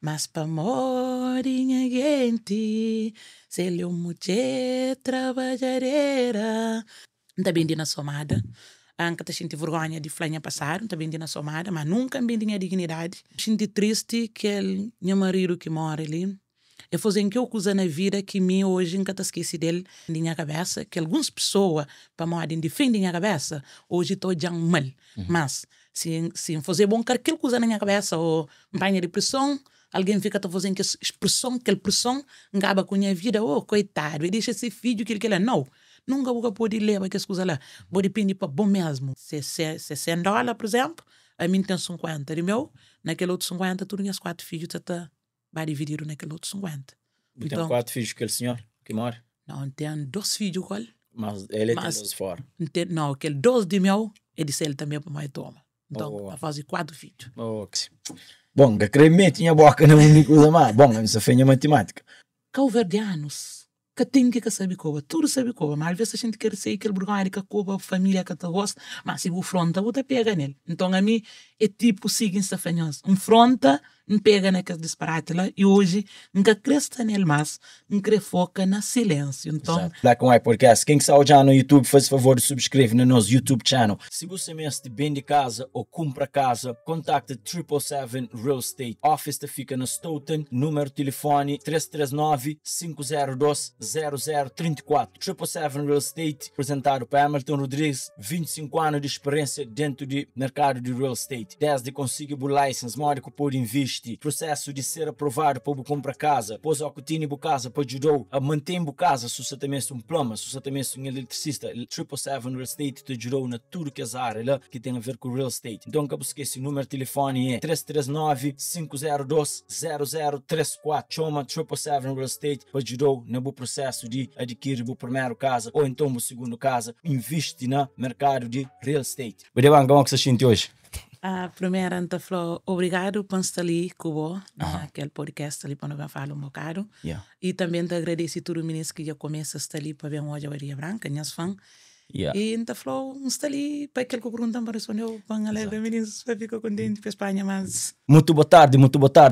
mas para morinha gente, se ele é mulher trabalhadeira. Também na somada. Anca tá senti vergonha de falar passar, também na somada, mas nunca bem tinha dignidade. Senti triste que ele, meu marido que mora ali, eu fazendo que eu coisa na vida que me hoje nunca tá esqueci dele na minha cabeça, que algumas pessoas para morar defendem minha cabeça, hoje estou já mal. Mas se fazer bom aquilo coisa na minha cabeça ou banha de pressão, alguém fica tá fazendo que expressão, aquela pressão, acaba com a minha vida, oh coitado, e deixa esse filho que ele não. Nunca vou poder levar que as coisas lá. Vou depender para bom mesmo. Se $100, por exemplo, a mim tem 50. E meu, naquele outro 50, tu tinhas 4 filhos, tu vai dividir naquele outro 50. Então, tem 4 filhos que aquele senhor que mora? Não, tem 2 filhos, qual? Mas ele tem 2 fora. Não, aquele 2 de meu, ele disse ele também para mais toma. Então, vai fazer 4 filhos. Bom, que creme tinha boca, não é coisa má. Bom, isso foi a matemática. Calverdianos. Que tem que saber como, tudo sabe como, mas às vezes a gente quer ser aquele burgalho que a família que te gosta, mas se o fronta, você pega nele. Então a mim é tipo seguinte fanhoso, fronta, pega naquele disparate lá, e hoje nunca cresce nele mais, nunca foca na silêncio. Então, exato. Black and White Podcast, quem está já no YouTube, faz favor de subscrever no nosso YouTube channel. Se você mesmo vende casa ou compra casa, contacte 777 Real Estate. Office fica na Stoughton, número de telefone 339-502-0034. 777 Real Estate, apresentado por Hamilton Rodrigues, 25 anos de experiência dentro do mercado de real estate. Desde conseguir o license, modo que pode investir, processo de ser aprovado para comprar casa, pôs a cotina em casa, para ajudar a manter a casa, se você também é plumber, se você também é eletricista, 777 Real Estate te ajudou na tudo que é área que tem a ver com real estate. Então, acabo esqueci, o número de telefone é 339-502-0034. Chama 777 Real Estate para ajudar no processo de adquirir a primeira casa ou então a segunda casa. Investe no mercado de real estate. Bem, como é que você sente hoje? A primeira anta falou obrigado por estar ali com naquele podcast ali para nós falar bocado. E também te agradeço todo o ministro que já começa a estar ali para ver uma hoje Maria Branca, minhas fãs. E anta falou está ali para aquele que perguntam para responder para alegre ministro para ficar contente para Espanha, mas muito boa tarde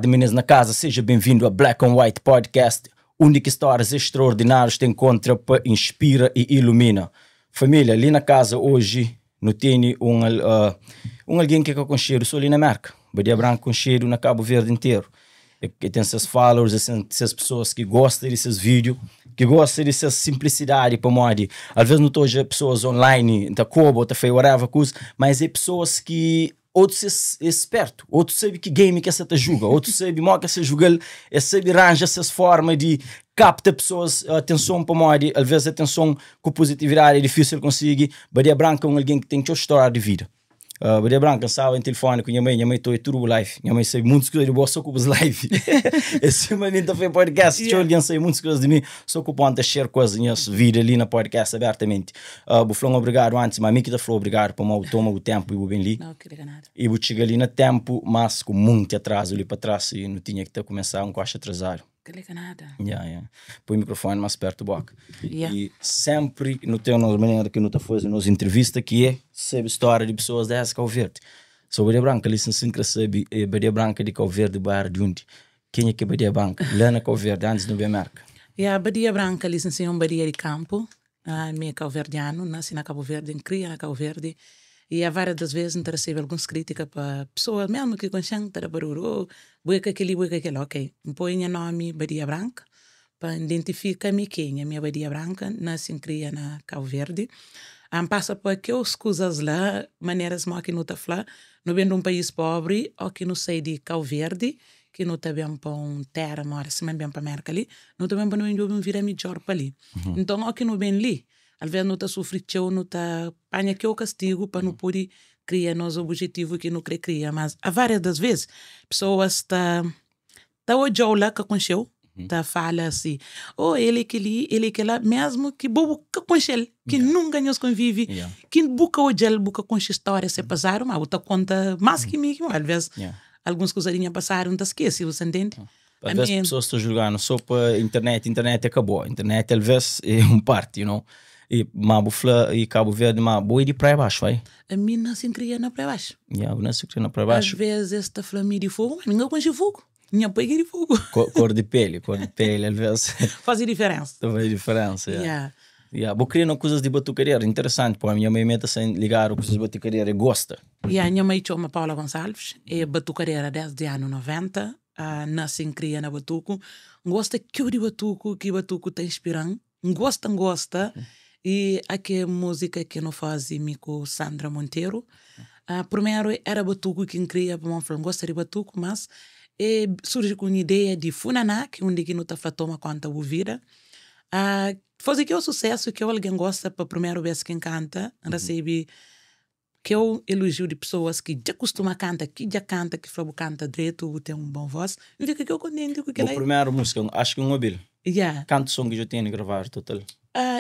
meninos na casa, seja bem-vindo a Black and White Podcast, única histórias extraordinárias te encontra para inspira e ilumina. Família, ali na casa hoje não tem alguém que é com cheiro só ali na América. Badia Branca com cheiro na Cabo Verde inteiro. E tem seus followers, essas pessoas que gostam desses vídeos, que gostam dessa simplicidade para moda. Às vezes não estou já pessoas online, tá cobo, tá feio, whatever, mas é pessoas que outros é esperto, outros sabe que game que essa te julga, outros sabe mal que essa julga, sabe arranja essas formas de capta pessoas atenção para moda, às vezes atenção com positividade é difícil conseguir. Badia Branca é alguém que tem que história de vida. Badia Branca estava em telefone com minha mãe estou tudo live, minha mãe sabe muitas coisas de boa só com os live. Esse momento foi podcast, alguém sabe muitas coisas de mim, só que pode share coisas minha vida ali na podcast abertamente. Buflão obrigado antes, mas a mim que falou obrigado por mal toma o tempo e o bem ali. não queria nada. E vou chegar ali no tempo, mas com muito atraso ali para trás e não tinha que começar quase atrasado. Queria nada. Põe o microfone mais perto do boca. E sempre no teu maneira que não está fazendo nos entrevistas que é sabe história de pessoas dessas Cabo Verde. Sou Badia Branca, licença que sabe Badia Branca de Cabo Verde, Bairro de onde? Quem é que é Badia Branca? Lá na Cabo Verde, antes de América. Badia Branca, licença em Badia de Campo, meio Cabo Verdeano, nasci na Cabo Verde, cria na Cabo Verde. E há várias das vezes não recebo algumas críticas para pessoas mesmo que consciente para barulho, bueca aquele, ok. Põe o nome Badia Branca para identificar-me quem é minha Badia Branca, nasci e cria na Cabo Verde. Passa por aquelas coisas lá, maneiras que não está falando, não vem de país pobre ou que não sei de Cabo Verde, que não está bem para terra, mora se bem para América ali, não está bem para não vir a melhor para ali. Então, o que não vem ali, às vezes não está sofrendo, não está apanha que o castigo para não poder criar nos objetivos que não quer criar, mas há várias das vezes pessoas está olhando lá que aconteceu, tá fala assim, ele que lá, mesmo que bobo que conchel, que nunca nos convive, que buca o gel, buca com história se passaram, mas outra conta mais que mim, às vezes algumas coisinhas passaram, tá esqueci, você entende? Às vezes pessoas estão jogando só para internet acabou, internet às vezes é parte, you know, e Mabufla e Cabo Verde, mas boi de praia baixo, vai? A mina se cria na praia baixo. Nasci cria na praia baixo. Às vezes esta família de fogo, ninguém conhece fogo. Minha pai que de fogo. Cor de pele, às vezes. Faz diferença. Faz diferença, Yeah. Vou criando coisas de batucaria, interessante, pô, a minha mãe meta sem ligar coisas de batucaria, gosta. Minha mãe chama Paula Gonçalves, é batucareira desde anos 90, nasce em cria na Batuco, gosta que de Batuco está inspirando, gosta, e aqui música que não faz com Sandra Monteiro. Primeiro era Batuco que cria, para falar, gosta de Batuco, mas surge com a ideia de Funaná, que onde que não está toma conta da vida. Faz que é o sucesso que alguém gosta para a primeira vez que canta, recebe que eu elogio de pessoas que já costumam cantar, que já canta, que fala canta direito, tem bom voz. E fica que eu contente com aquela. A primeira música, acho que um mobile. Yeah. Canto som que eu tenho gravar total.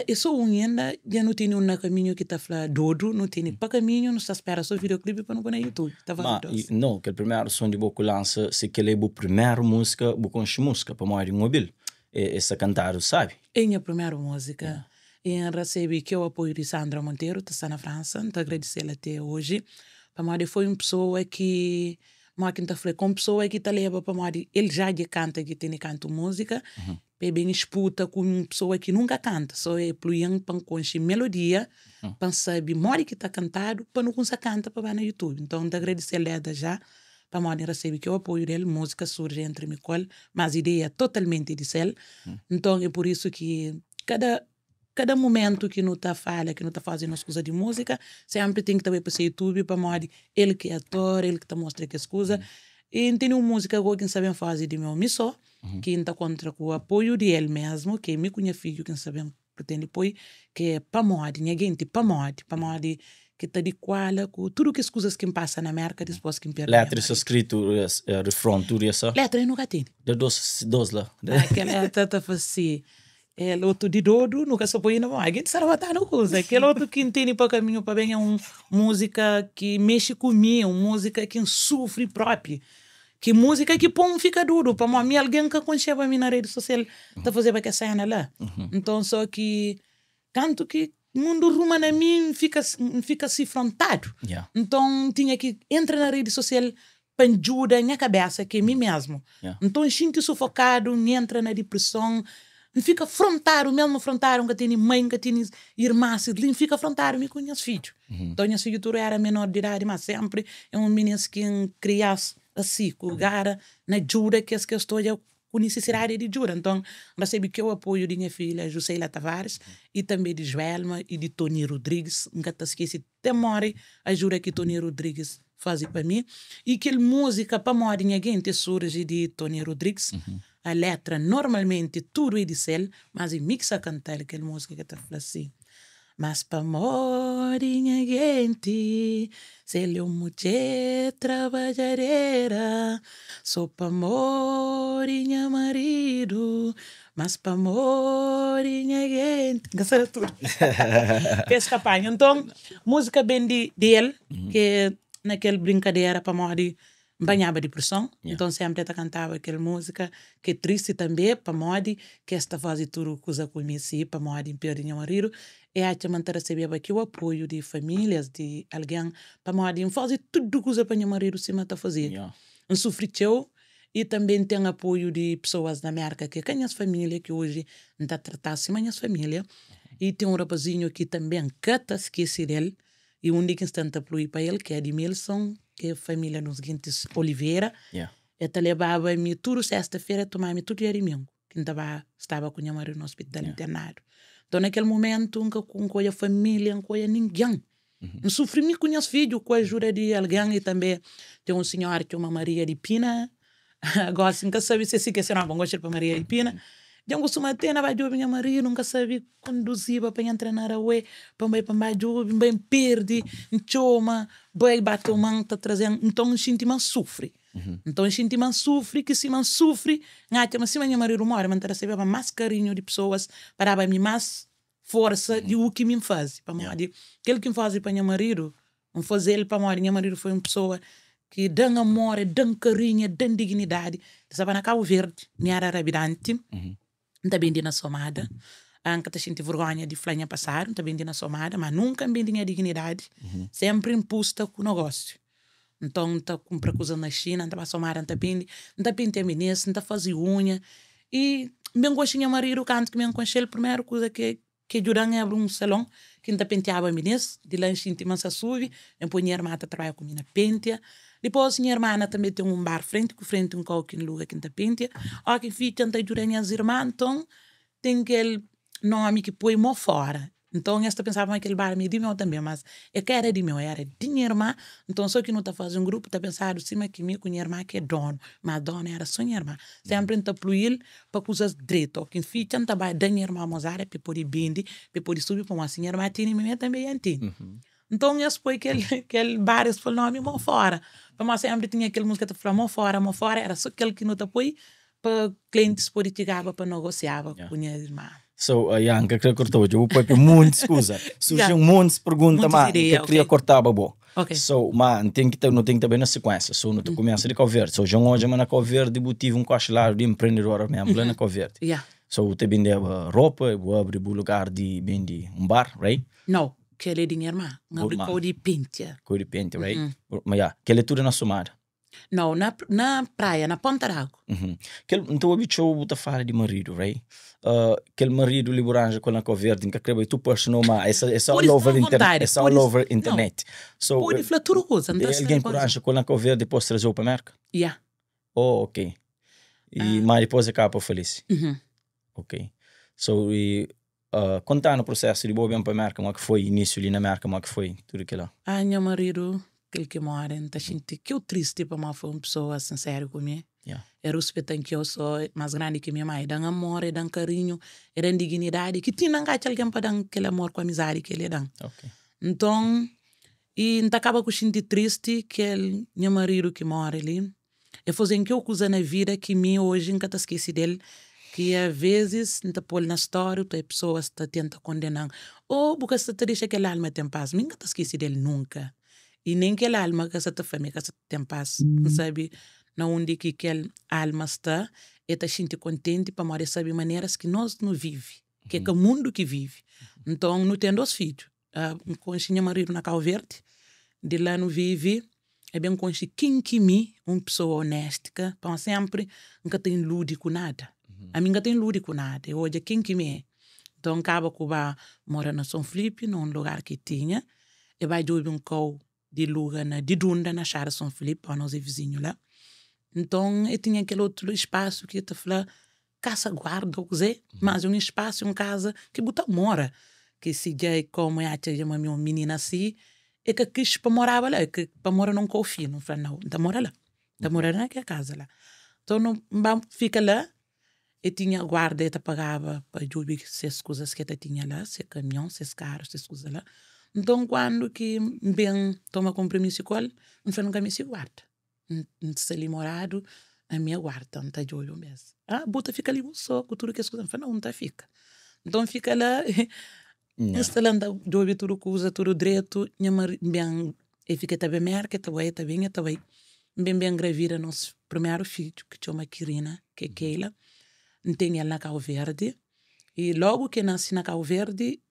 Eu sou ainda, já não tenho um caminho que está falando dodo, não tenho para caminho, não está espera só videoclipe para não pôr no YouTube. Não, que o primeiro som de boca lança, se que ele é a primeira música, boca música para moer um mobile. Essa cantar, sabe? É a primeira música. E recebi que o apoio de Sandra Monteiro, que está na França, então agradecer ela até hoje. Para moer foi uma pessoa que com pessoa que está leva para moer, ele já canta, que tem canto música, bem disputa com uma pessoa que nunca canta, só é pluindo para conhecer melodia, para saber mori que está cantado, para não conseguir cantar para no YouTube. Então, agradecer ela já, para moer receber que o apoio dele, música surge entre mim, mas a ideia é totalmente de céu. Então, é por isso que cada momento que não está fala, que não está fazendo as coisas de música, sempre tem que também para o YouTube, para mostrar ele que é ator, ele que está mostrando que as coisas. E tem uma música agora que sabem fazer de meu missão, que está contra com o apoio de ele mesmo, que é meu cunha filho, que sabem pretende apoio, que é para mostrar, ninguém tem para mostrar, que está de qual, com tudo que as coisas que passam na América, depois que perde. Letra está escrito, refrão, tudo isso? Letra eu nunca tenho. De dois lá. Aquela letra está assim. É outro de dodo, nunca se põe na mão. A gente sabe botar no coisa. Aquele outro que entende para o caminho para bem é uma música que mexe comigo, uma música que sofre próprio. Que música que põe fica duro. Para mim, alguém que conhece para mim na rede social está fazendo para que saia lá. Então, só que canto que o mundo ruma na mim fica assim frontado. Então, tinha que entrar na rede social para ajudar a minha cabeça, que é mim mesmo. Então, sinto sufocado, entra na depressão. Fica frontar, o mesmo frontar, que tem mãe, que tem irmã, fica frontar, me conhece filho. Então, minha filha era menor de idade, mas sempre é um menino que criasse assim, com o gara, na jura, que eu estou com necessidade de jura. Então, recebi que o apoio de minha filha, Jusceila Tavares, e também de Joelma e de Tony Rodrigues, nunca te esqueci, temore a jura que Tony Rodrigues faz para mim, e que música para morrer ninguém te surge de Tony Rodrigues. A letra, normalmente, tudo é de céu, mas em mixa cantar aquela música que está assim. Mas para morrer gente, se ele é uma mulher trabalhadeira, só para morrer marido, mas para morrer gente. Gastar tudo. Fez campanha. Então, música bem dele, que naquela brincadeira para morrer banhava de pressão, então sempre eu cantava aquela música que é triste também, para modo que esta fase tudo coisa conheci, para modo em perder meu marido, e a gente manter receber aqui o apoio de famílias, de alguém, para modo em fazer tudo coisa para meu marido se mata fazer. Um sofricheu, e também tem apoio de pessoas na América, que é minha família, que hoje não está tratando assim, minha família, e tem um rapazinho que também cata, esqueci dele, e um dia que instante apoio para ele, que é de Milson, que é a família nos seguintes Oliveira, e levava-me tudo sexta-feira, tomava-me tudo dia domingo, que estava com meu marido no hospital internado. Então, naquele momento, com a família, com ninguém. Eu sofri muito com meus filhos, com a ajuda de alguém, e também tem um senhor que é uma Maria de Pina, agora, nunca sabe se quer ser uma boa para Maria de Pina. Eu costumo ter na Baju, minha Maria, nunca sabia conduzir para entrar na rua, para Baju, bem perde, choma, bem bate o mão, está trazendo. Então, a gente mais sofre. Então, a gente mais sofre, que se mais sofre, mas se minha Maria mora, mas recebe mais carinho de pessoas, para dar mais força de o que me faz. Aquele que me faz para meu marido, não fazer ele para minha marido foi uma pessoa que dá amor, dá carinho, dá dignidade. Estava na Cabo Verde, minha era rabidante. Também na somada, anca a gente vergonha de flanha passar, também na somada, mas nunca bem tinha dignidade, sempre imposta com o negócio. Então, tá comprar coisa na China, tá somar, tá pinta minis, tá fazer unha. E bem gostinha marido canto que me aconselho, primeira coisa que Jurang abre um salão, que ainda penteava minis, de lanche íntima sa suvi, e põe minha irmã trabalha com minha pentea. Depois minha irmã também tem um bar frente um coque em lugar que ainda pentea. Ó, que fica anta Jurang as irmãs, então tem aquele nome que põe mó fora. Então, esta pensava aquele bar me de meu também, mas é que era de meu, era de minha irmã. Então, só que não está fazendo um grupo, está pensando cima que minha irmã que é dono, mas dona era só minha irmã. Sempre está pluir para coisas direito. Que fica não trabalha da minha irmã mozara, para poder bindi, para poder subir para uma minha irmã tinha e minha também antinha. Então, esse foi aquele bar, esse foi o nome mó fora. Para nós sempre tinha aquele música que falava mó fora, era só aquele que não está para clientes poder chegar para negociar com minha irmã. So, Ianca, que cortou, eu vou pôr muito escusa. Surgiu muitas perguntas, mas que queria cortar, babo. Okay. So, mas não tem que estar bem na sequência. So, não começa de Cabo Verde. So, já hoje, na Cabo Verde, eu tive um cochelar de empreendedor mesmo, lá na Cabo Verde. So, eu te vende roupa, eu abri um lugar de vende bar, right? Não, que ele é de minha irmã. Não abri cor de pintia. Cor de pintia, right? Mas, que ele é tudo na somada. Não, na praia, na Ponta d'Água. Então, o bicho tá falando de marido, right? Aquele marido liberanja com a Cabo Verde, que acredito tu personal, mas é só all over internet. É só all over internet. So, pode falar tudo coisa. Alguém coragem com a Cabo Verde depois trazer para a América? Yeah. Oh, ok. E mas depois acaba feliz. Ok. So, contar no processo de boa bem para a América, mas que foi início ali na América, mas que foi tudo aquilo. Meu marido, aquele que mora, tá gente que eu triste para uma pessoa sincera comigo. Era o respeito que eu sou mais grande que minha mãe, dá amor, dá carinho, dá dignidade, que tinha alguém para dar aquele amor com a amizade que ele dá. Okay. Então, e não acaba com gente triste que ele, meu marido que mora ali, é fazer que eu coisa na vida que mim hoje nunca te esqueci dele, que às vezes não te põe na história, as pessoas te tentam condenar, ou porque você te deixa que a alma tem paz, nunca te esqueci dele nunca. E nem que a alma que você te família que você tem paz, sabe? Na onde que aquela alma está, e te sente contente para morar saber maneiras que nós não vive, que é o mundo que vive. Então, não tem 2 filhos. Com o meu marido na Cabo Verde, de lá não vive, é bem com quem que me, uma pessoa honesta, para sempre, nunca tem lude com nada. A mim nunca tem lude com nada. Eu hoje quem que me é. Então, acaba que vai morar na São Felipe, num lugar que tinha, e vai dormir um cão de lugar de Dunda, na Chara São Felipe, para nós vizinhos lá. Então, eu tinha aquele outro espaço que eu te falava, caça-guarda, mas um espaço, uma casa que buta mora. Que se já como eu tinha uma menina assim, é que quis para morar lá, que para morar num confio, não falei, não, tá mora lá, tá morando naquela casa lá. Então, não fica lá, eu tinha guarda, eu te pagava para dormir essas coisas que eu tinha lá, se caminhão, se carros, essas coisas lá. Então, quando que bem toma compromisso com ele, não falei, nunca me se guarda. Se ele morado, a minha guarda, não está de olho mesmo. Bota fica ali um soco, tudo que as coisas, não tá fica. Então fica lá, instalando de olho tudo coisa, tudo direito, bem, e fica também merca, também, bem gravida nosso primeiro filho, que chama Kirina, que é Keila, tem ela na Cabo Verde, e logo que nasce na Cabo Verde,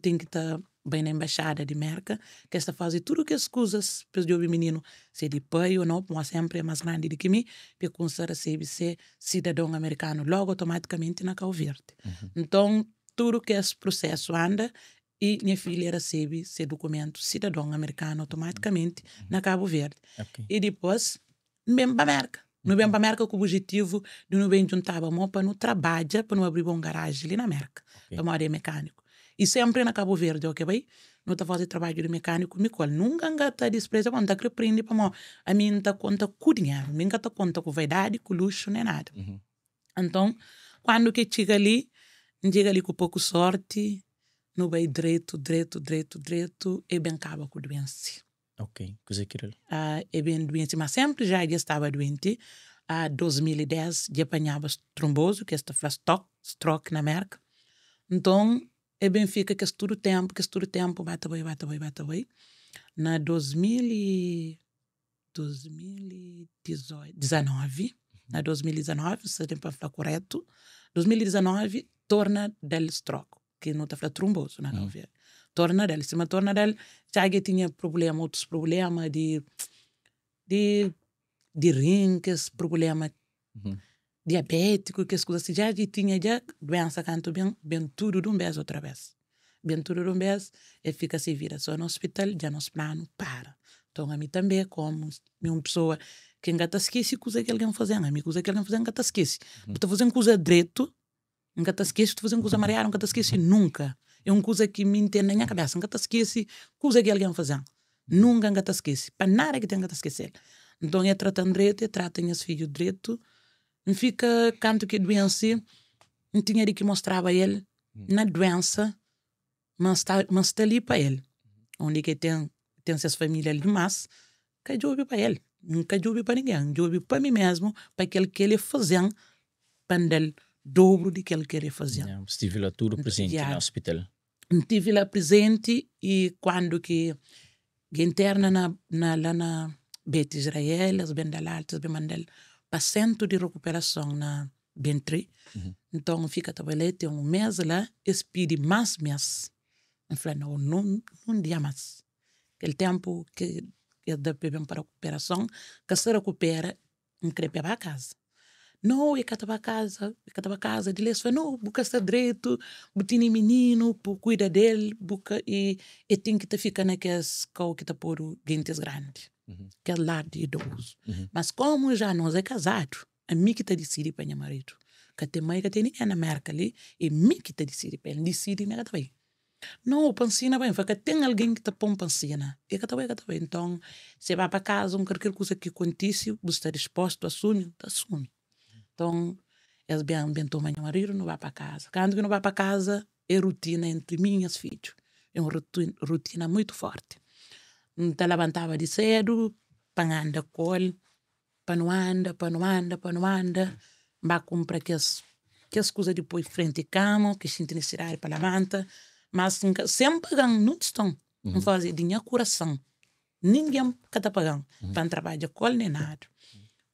tem que estar bem na embaixada de Merca, que está fazendo tudo que as coisas para o menino, se de pai ou não, mas sempre é mais grande do que mim, para começar a ser cidadão americano, logo automaticamente na Cabo Verde. Então, tudo que esse processo anda, e minha filha recebe esse documento cidadão americano automaticamente na Cabo Verde. E depois, bem para a Merca. Não bem para a Merca com o objetivo de não bem juntar para não trabalhar, para não abrir uma garagem ali na Merca, para morar mecânico. E sempre na Cabo Verde, ok, bem? Não está fazendo trabalho de mecânico, nunca está despreza quando está prende para a mim não está conta com dinheiro, nunca está conta com vaidade, com luxo, nem nada. Então, quando que chega ali com pouco sorte, não vai direito, e bem acaba com doença. Ok, coisa que é bem doente, mas sempre já estava doente. 2010, já apanhava trombose, que esta faz stroke na América. Então, é bem fica que todo tempo, bate bem. Na 2019, na 2019, se tem para falar correto, 2019, torna del stroke, que não está falando trombose, não torna del, se torna del, já tinha outros problemas de de rim, que esse problema diabético, que as coisas assim, já tinha já doença canto bem tudo de um vez outra vez. Bem tudo de um vez, e fica se vira só no hospital, já nos plano, para. Então, a mim também, como uma pessoa que ainda está esquece coisa que alguém faz, a mim coisa que alguém faz, ainda está esquece. Está fazendo coisa direito, ainda está esquece, está fazendo coisa mareada, ainda está esquece, nunca. É uma coisa que me entende na minha cabeça, ainda está esquece coisa que alguém faz. Nunca ainda está esquece, para nada que tenha que esquecer. Então, é tratando direito, é tratando esse filho direito, não fica canto que doença, não tinha de que mostrava ele na doença, mas está ali para ele. Onde que tem suas famílias ali, mas que eu para ele. Nunca eu para ninguém. Eu para mim mesmo, para aquele que ele fazia, para ele dobro de que ele queria fazer. Estive lá tudo presente no hospital. Estive lá presente e quando que interna lá na Bet Israel, as bendalaltas, bem mandel, para centro de recuperação na Bentry. Então fica trabalhando, tem um mês lá, expide mais mês. Eu falei, não dia mais. Aquele tempo que dá para recuperação, que se recupera, não quer para a casa. Não, eu estava a casa, de falei, não, busca estar direito, botini menino, cuida dele, busca e tem que ficar naqueles que está por dentes grandes, que é lá de idoso. Mas como já nós é casado, a mim que está decidido para meu marido, que tem mãe que tem ninguém na América ali, e mim que está decidido para ele, decide me também. Não, pancina bem, porque tem alguém que está põe pancina. E que está bem. Então, se vai para casa, qualquer coisa que acontece, você está disposto a assumir, assume. Então, eles bem tomam meu marido, não vai para casa. Quando que não vai para casa, é rotina entre mim e os filhos. É uma rotina muito forte. Então, levantava de cedo, para andar col, para não anda. Vai comprar que as coisas depois frente à cama, que a gente necessidade para levantar. Mas sempre pagando, não estão. Não fazem dinheiro coração. Ninguém que está pagando para trabalhar col nem nada.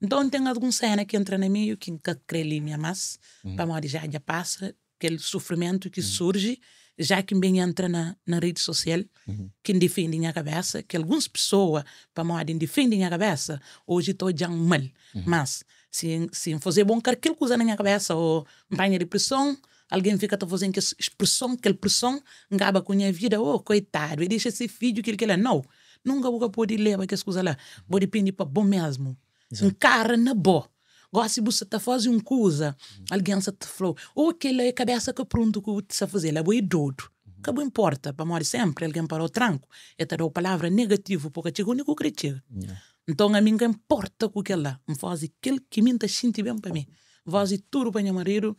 Então tem alguma cena que entra no meio que crê linha mais para modo já passa aquele sofrimento que surge já que bem entra na rede social que defende minha cabeça que algumas pessoas para modo defendem minha cabeça hoje estou já mal mas se fazer bom aquela coisa na minha cabeça ou banha de pressão alguém fica fazendo aquela pressão acaba com a minha vida coitado e deixa esse filho que ele nunca pode levar que as coisas lá pode depender para bom mesmo. Um cara na boa. Agora, se você está fazendo uma coisa, alguém está falando, aquela é a cabeça que pronto que você está fazendo, é bom doido. Que não importa, para morrer sempre, alguém para o tranco, é te dar palavra negativa, porque é o único que chega. Então, a mim não importa com aquilo lá, eu faço aquilo que me está sentindo bem para mim. Faço tudo para meu marido,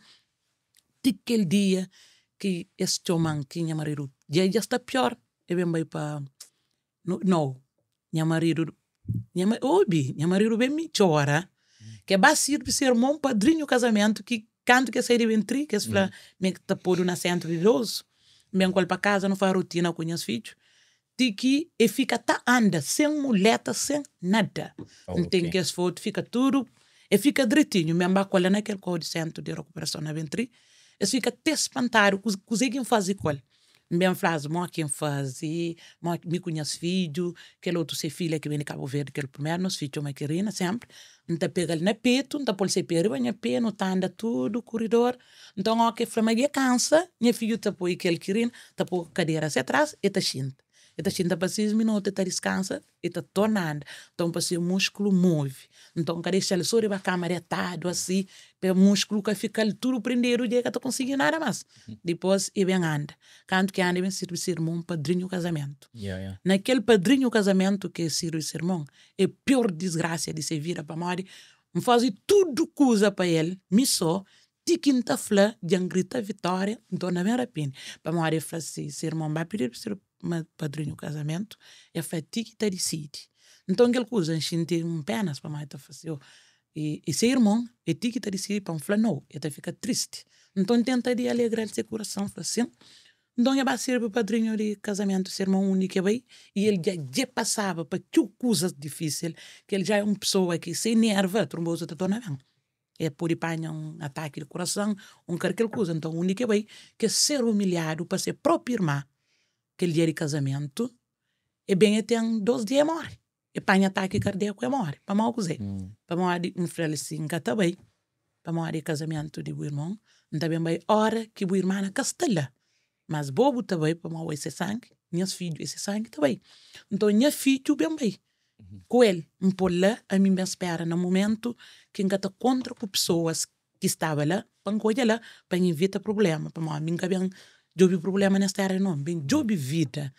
aquele dia que esse homem que meu marido já está pior, é bem para... Não, meu marido... Minha marido bem me chora que vai ser um padrinho casamento que canto que sai de ventri que fala me tá por na centro de idoso bem qual para casa não faz rotina com os filhos que e fica anda sem muleta sem nada não tem que as fotos fica tudo e fica direitinho mesmo vai colar naquele código centro de recuperação na ventri e fica até espantado conseguem fazer qual bem frase, quem faz, me conhece filho, aquele outro ser filha que vem de Cabo Verde, aquele primeiro, nos filhos, uma querina, sempre, não está pega ele na peito, não está por ser pera, vai na pé, não está anda tudo, corredor, então, que flama e cansa, minha filho está por aquele querina, está por cadeira hacia atrás, e está xinta. E está xinta para 6 minutos, está descansa, e está tornando, então, para ser o músculo move. Então, cada vez que ele sobe a câmera, atado assim, o músculo que fica tudo prendido, já que está conseguindo nada mais. Depois, ele vem anda. Quando que anda, vem servir sermão, padrinho casamento. Naquele padrinho casamento que é servir sermão, é a pior desgraça de se vira para morrer. Faz tudo coisa para ele, me só, de quinta flã, de grita vitória, então não é a pena. Para morrer, faz assim, sermão, vai pedir ser padrinho casamento, e faz que decide. Então, aquela coisa, a gente tem penas para mais fazer. E ser irmão, é ti que decide para falar não, e fica triste. Então, tenta de alegrar seu coração, assim. Então, ele vai ser o padrinho de casamento, ser irmão único, e ele já passava para que coisas difíceis, que ele já é uma pessoa que se nerva, trombose da dona vem. É por apanhar um ataque de coração, qualquer coisa. Então, o único que é ser humilhado para ser próprio irmão, que ele é de casamento, e bem, ele tem 2 dias morre. e panha ataque cardíaco é morre, para mal cozer. Para morre infelicinho que tá bem. Para morre casamento de o irmão, não bem bem hora que o irmão castela. Mas bobo tá bem para morrer esse sangue, minhas filhos esse sangue tá bem. Então minha filho bem bem. Com ele, por lá, a mim me espera no momento que engata contra com pessoas que estavam lá, para coisa lá, para evitar problema. Para morrer, mim que bem, jobi problema nesta área não, bem jobi vida.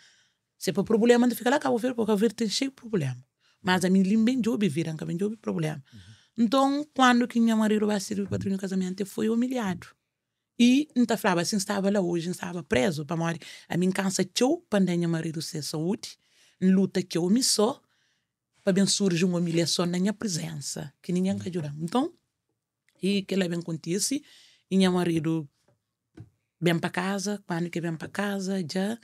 Se para problema não fica lá, acabo ver, porque ver tem cheio de problema. Mas a mim bem jobi vida, que bem jobi problema. Então, quando que minha marido vai ser o padrinho do casamento, eu fui humilhado. E não falava assim, estava lá hoje, estava preso para morrer. A mim cansa teu, para minha marido ser saúde, luta que eu me sou, para bem surge uma humilhação na minha presença, que ninguém quer ajudar. Então, e que ela bem acontece, e meu marido vem para casa, quando que vem para casa, já...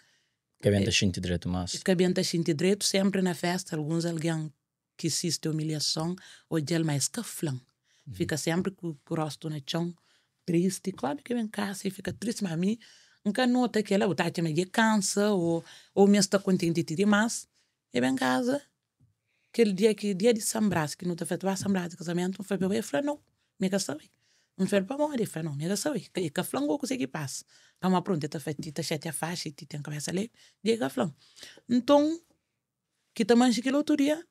Que bem da gente direito, mas... Que bem da gente direito, sempre na festa, alguém que assiste a humilhação, ou já mais caflão. Fica sempre com o rosto no chão, triste, claro que vem casa e fica triste, mas a mim, nunca nota que ela, o tati me cansa, ou me está contente de demais, e vem casa, aquele dia de Sambrás, que não está feito a Sambrás de casamento, não foi para eu falei, não, me gasta bem. Não foi para morrer, falei, não, me gasta bem. E caflão vou conseguir passar. Para uma pronta, está feito, está cheia a faixa, e tem a cabeça ali, dia caflão. Então, que também aquele outro dia,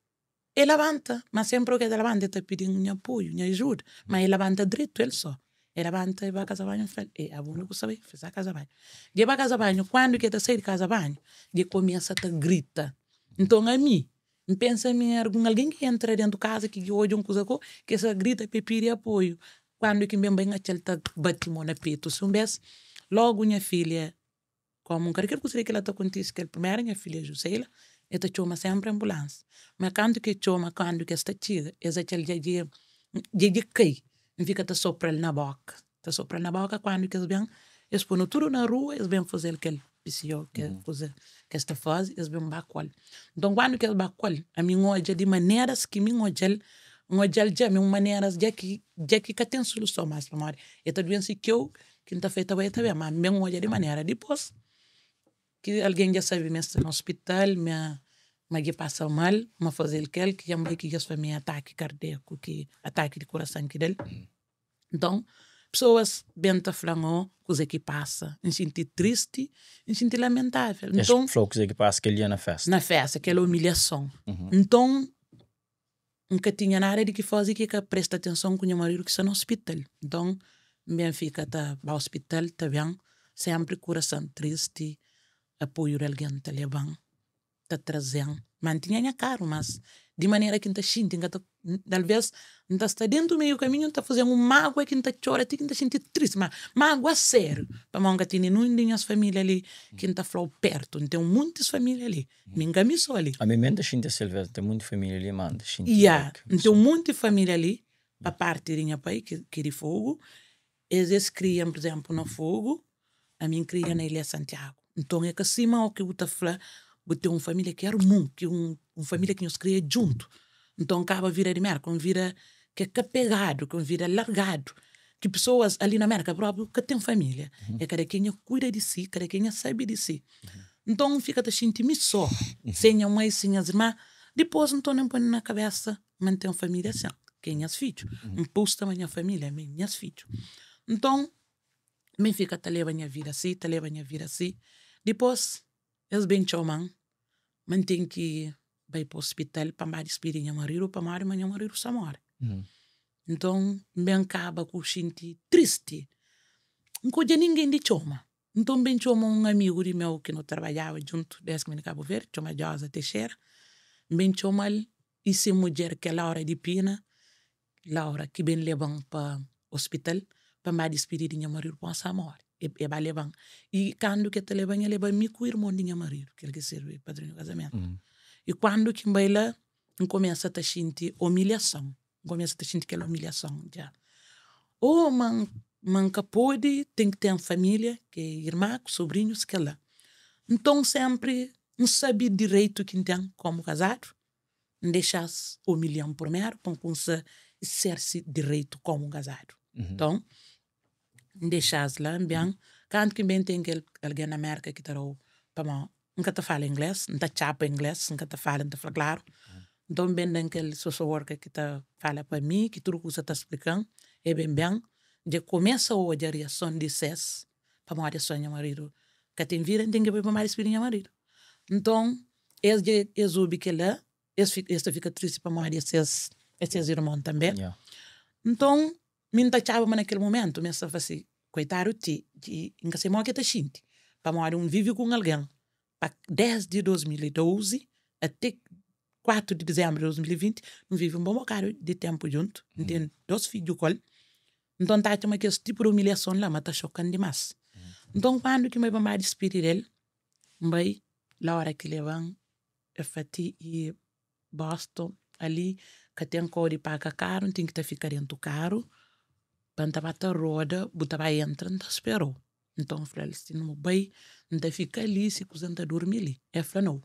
ele levanta, mas sempre que ele levanta, está pedindo um apoio, uma ajuda, mas ele levanta direito, ele só. Ele levanta e vai a casa banho, e a bunda que sabe, fez a casa banho. Ele vai a casa banho, quando que ele sai de casa banho, ele começa a gritar. Então, a mim, pensa em alguém que entra dentro de casa, que hoje coisa que essa grita, pedir apoio. Quando que bem aquele tá batimão na peito, se vez, logo minha filha, como um cara que ela está acontecendo, que a primeira minha filha, Jusceila, ela chama sempre a ambulância. Mas quando que está tira, essa aquele dia cai, fica tá soprando na boca. Tá soprando na boca quando que eles bem, eles põem tudo na rua, eles bem fazer aquele piscio que esta fase, eles bem bacol. Então quando que eles bacol, a mim hoje de maneiras que mim hoje já me maneiras já que tem solução mais para morrer. E tá doendo se que eu que não tá feita bem também, mas me hoje de maneira depois que alguém já sabe mesmo no hospital, mas que passa mal, mas fazer aquele que já que já foi meu ataque cardíaco, que ataque de coração que dele. Então, pessoas bem tá falando coisa que passa, me senti triste, me senti lamentável. Então, falou coisa que passa aquele dia na festa. Na festa, aquela humilhação. Então, nunca tinha nada de que fazer que presta atenção com o meu marido que está no hospital. Então, bem fica tá no hospital, tá bem, sempre coração triste, apoio de alguém tá levando, tá trazendo. Mantinha caro, mas de maneira que não tá sentindo, talvez não está dentro do meio caminho, não tá fazendo uma mágoa que não tá chora, que não tá sentindo triste, mas mágoa sério. Para manga tem muitas famílias ali que não tá falando perto, não tem muitas famílias ali, ninguém me só ali. A minha mente é Silvia, tem muita família ali, mano. Então muita família ali, a parte de minha pai que de fogo, eles criam, por exemplo, no fogo, a minha cria na Ilha Santiago. Então é que acima o que eu tá falando, tem uma família que é irmão, que uma família que nos cria junto. Então acaba vira de América, vira que é pegado, que vira largado. Que pessoas ali na América próprio que têm família. É cada quem cuida de si, cada quem sabe de si. Então fica a sentir-me só, sem a mãe, sem as irmãs. Depois não estou nem pondo na cabeça manter uma família assim. Quem é as filhos? Posto a minha família, minhas filhos. Então, me fica a levar a minha vida assim, Depois, eles bem chamam, mantém que vai para o hospital para mais despedir minha marido, para mais minha marido só morre. Então, bem acaba com o sentir triste. Não tinha ninguém de chama. Então, bem chama um amigo de meu que não trabalhava junto, desde que me Cabo Verde, chama Josa Teixeira. Bem chama ele, e se mulher que é Laura de Pina, Laura, que bem levam para o hospital, para mais despedir minha marido, para só morre. E vai levar. E quando que te leva me com o irmão de minha marido, que ele que serve padrinho do casamento. E quando que vai lá, começa a sentir humilhação. Começa a sentir aquela humilhação já. Ou manca pode, tem que ter uma família, que é irmã, sobrinhos, que é lá. Então sempre não sabe direito que tem como casado, não deixas humilhar primeiro, para conseguir ser-se direito como casado. Então, deixas lá, bem, quando que bem tem alguém na América que está para nunca te fala inglês, não te chapa inglês, nunca te fala, não te fala claro. Então, bem daquele social worker que tá fala para mim, que tudo que você está explicando, é bem, já começa hoje a reação de SES, para uma reação de marido, que tem vira, tem que ir para mais filho de marido. Então, eles ouvem que lá, eles fica triste para morrer esses irmãos também. Yeah. Então, me entachava naquele momento, me estava assim, coitado de nunca se morre que tá xinte, para morrer vive com alguém, desde 2012 até 4 de dezembro de 2020, não vive bom bocado de tempo junto, tem 2 filhos com ele. Então, tá uma que esse tipo de humilhação lá, mas tá chocando demais. Então, quando que me vai despedir ele, vai, na hora que levam, eu fati e Boston, ali, que tem cor de paga caro, tem que ficar dentro do carro, para bata roda, botava entrando, esperou. Então, falei assim, não vai, não fica ali, se quiser dormir ali. Eu falei, não.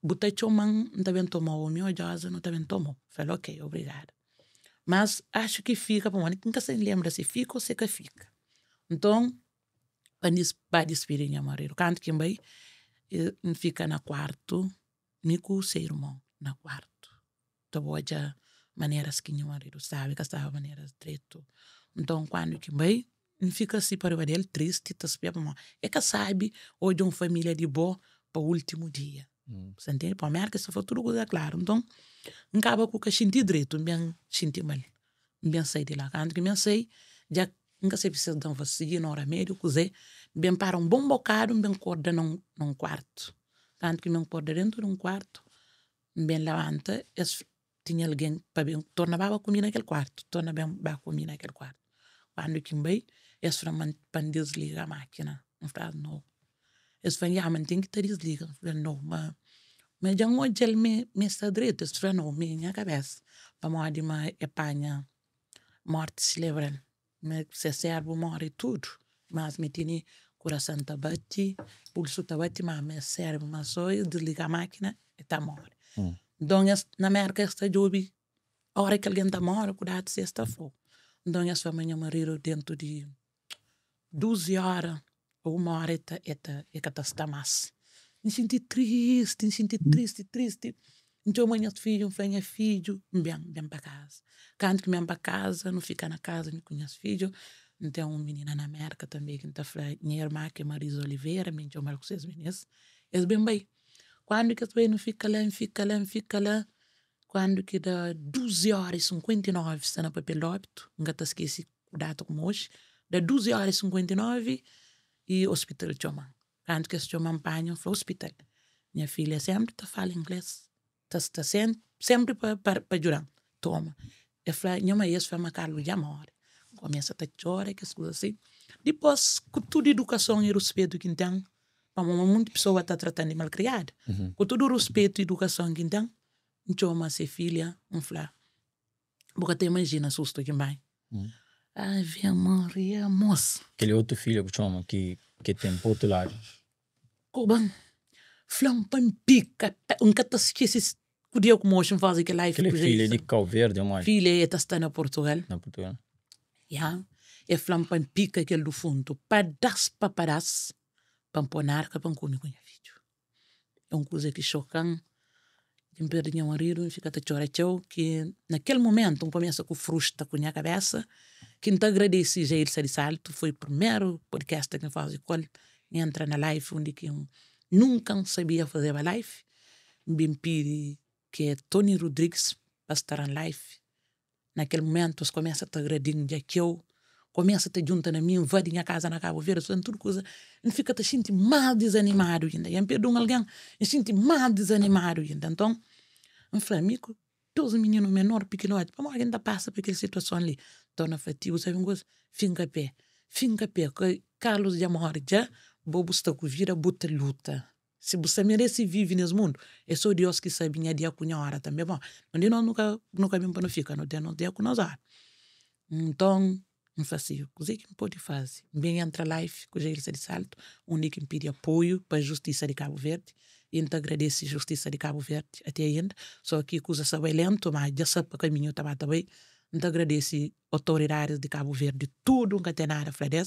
Botei choman, não também tomou o meu jaza, não também tomou. Falei, ok, obrigada. Mas acho que fica, bom, nunca se lembra se fica ou se que fica. Então, para despedir minha marido, canto que vai, fica na quarto, me com o seu irmão, na quarto. Então, já maneiras que meu marido sabe, que estava maneiras direito. Então, quando que vai, fica assim para ele, triste, tá sabendo, é que sabe, hoje uma família de boa para o último dia. Você entende? Para a América, isso foi tudo coisa claro. Então, acaba com o que senti direito, bem senti mal. Bem saí de lá. Quando que me saí, já nunca se precisa de um vacina, um remédio, coisa, bem para um bom bocado, bem corda num quarto. Quando que me corda dentro de um quarto, bem levanta, tinha alguém para bem, tornava a comer naquele quarto, torna bem a comer naquele quarto. Quando que me eles foram para desligar a máquina. Não falava, não. Eles falaram, mas tem que te desligar. Eu falei, não, mas já não gel me está direito. Eles falaram, não, minha cabeça. Para morrer uma epanha, morte se lembra. Mas se serve, morre tudo. Mas me tinha coração tá bate, pulso tá bate, mas me serve, mas só desligar a máquina e tá morre. Então, na América, esta job, a hora que alguém tá morre, cuidado se está fogo. Então, essa minha marido dentro de 12 horas, ou 1 hora, é que está mais. Me senti triste. Então, minha filho, bem para casa. Quando que vem para casa, não fica na casa, não conhece filho. Então, uma menina na América também, que está falando, minha irmã, que é Marisa Oliveira, minha irmã, com vocês meninas, eles bem. Quando que eu não fica lá, quando que dá 12 horas e 59 está na papel óbito, não está esqueci o data como hoje, dá 12 horas e 59 e hospital de Choma. Quando que esse Choma apanha, foi hospital. Minha filha sempre está falando inglês, está sempre para ajudar. Toma. Eu falei, minha mãe, isso foi uma Carlos de amor. Começa a chorar, que as coisas assim. Depois, com toda a educação e respeito que tem, muita pessoa está tratando de malcriada. Com todo o respeito e educação que tem, Choma, ser filha, falar. Porque até imagina susto que vai. Ave Maria, moça. Aquele outro filho que chama, que tem para outro lado. Coban, flampan pica, nunca te esqueces. O dia como hoje faz aquele live. Aquele filho de Cabo Verde, mais. Filha está na Portugal. Na Portugal. Ja, e flampan pica aquele do fundo. Padas para padas, pamponar, que pancune com o filho. É uma coisa que chocam. Quem perde meu marido, fica a chorar, que naquele momento começa com frustra com a cabeça. Quem te agradece já ele de salto, foi o primeiro podcast que faz escola, entra na live, onde que nunca sabia fazer a live. Bem pedi que é Tony Rodrigues para estar na live. Naquele momento, os começa a te agradecer, já que eu começa a te juntar na minha, invade minha casa na Cabo Verde, fazendo tudo coisa, e fica te sentir mal desanimado ainda. E perdão alguém, e sente mal desanimado ainda. Então, eu falei, amigo, todos os meninos menores, pequenos, para alguém ainda passa por aquela situação ali. Torna fatigo, sabe uma coisa? Finca pé, que Carlos de Amor já, bobo está com vira, bota luta. Se você merece viver nesse mundo, é só Deus que sabe minha dia com a hora também. Bom, não nunca me para não ficar, não dia com nós. Então, não fazia. O que pode fazer? Bem, entra live, com ele de salto, onde que pede apoio para a Justiça de Cabo Verde. E então agradece a Justiça de Cabo Verde até ainda. Só que coisa sabe lento, mas já sabe para o caminho estava também. Então agradece autoridades de Cabo Verde, tudo que tem nada a fazer.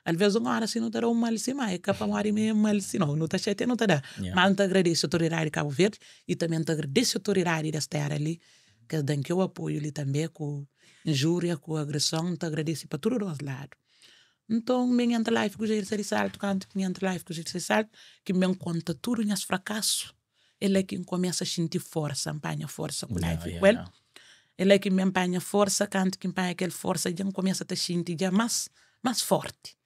às vezes uma hora assim não terá mal assim, mas capa mori mesmo mal assim, não tá cheio, não tá dá. Mas não agradeço a autoridade de Cabo Verde e também te agradeço a autoridade desta terra ali, que dão que eu apoio ali também com injúria, com agressão, te agradeço para todos os lados. Então, me entra live que eu já salto, canto que me entra live que eu já salto, que me conta tudo os fracasso. Ele é que começa a sentir força, empanha força com live. Ele é que me empanha força, canto que empanha aquela força, já começa a sentir já mais forte.